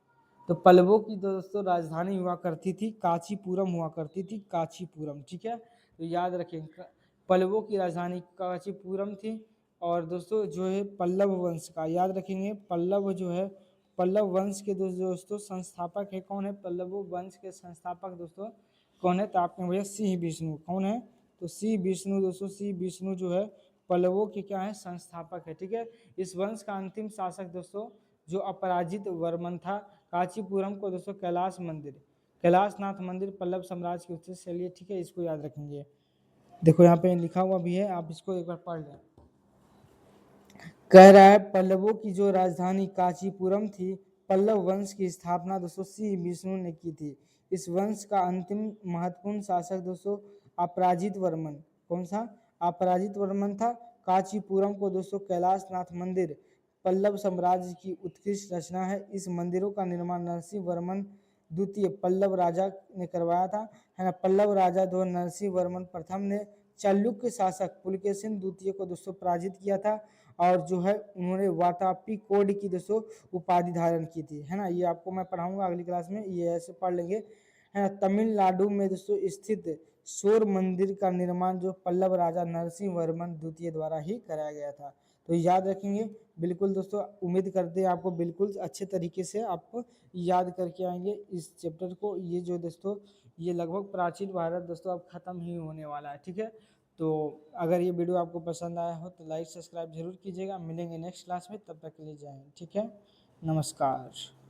तो पल्लवों की दोस्तों राजधानी हुआ करती थी कांचीपुरम हुआ करती थी, कांचीपुरम। ठीक है, तो याद रखें पल्लवों की राजधानी कांचीपुरम थी। और दोस्तों जो है पल्लव वंश का याद रखेंगे, पल्लव जो है पल्लव वंश के दोस्तों संस्थापक है कौन है? पल्लव वंश के संस्थापक दोस्तों कौन है? तो आपके भैया सिंह विष्णु। कौन है? तो सी विष्णु दोस्तों, सी विष्णु जो है पल्लवों के क्या है? संस्थापक है। ठीक है, इस वंश का अंतिम शासक दोस्तों जो अपराजित वर्मन था। कांचीपुरम को दोस्तों कैलाशनाथ मंदिर पल्लव साम्राज्य की उत्सव शैली। ठीक है, इसको याद रखेंगे। देखो यहाँ पे लिखा हुआ भी है, आप इसको एक बार पढ़ लें। कह रहा है पल्लवों की जो राजधानी कांचीपुरम थी, पल्लव वंश की स्थापना दोस्तों सी विष्णु ने की थी। इस वंश का अंतिम महत्वपूर्ण शासक दोस्तों अपराजित वर्मन। कौन सा? अपराजित वर्मन था। कांचीपुरम को दोस्तों कैलाशनाथ मंदिर पल्लव साम्राज्य की उत्कृष्ट रचना है। इस मंदिरों का निर्माण नरसिंह वर्मन द्वितीय पल्लव राजा ने करवाया था, है ना। पल्लव राजा दो नरसिंह वर्मन प्रथम ने चालुक्य शासक पुलकेशिन द्वितीय को दोस्तों पराजित किया था। और जो है उन्होंने वातापी कोड की दोस्तों उपाधि धारण की थी, है ना। ये आपको मैं पढ़ाऊंगा अगली क्लास में, ये ऐसे पढ़ लेंगे। है। तमिलनाडु में दोस्तों स्थित शोर मंदिर का निर्माण जो पल्लव राजा नरसिंह वर्मन द्वितीय द्वारा ही कराया गया था। तो याद रखेंगे बिल्कुल दोस्तों, उम्मीद करते हैं आपको बिल्कुल अच्छे तरीके से आप याद करके आएंगे इस चैप्टर को। ये जो दोस्तों ये लगभग प्राचीन भारत दोस्तों अब खत्म ही होने वाला है, ठीक है। तो अगर ये वीडियो आपको पसंद आया हो तो लाइक सब्सक्राइब जरूर कीजिएगा। मिलेंगे नेक्स्ट क्लास में, तब तक के लिए जय हिंद, ठीक है, नमस्कार।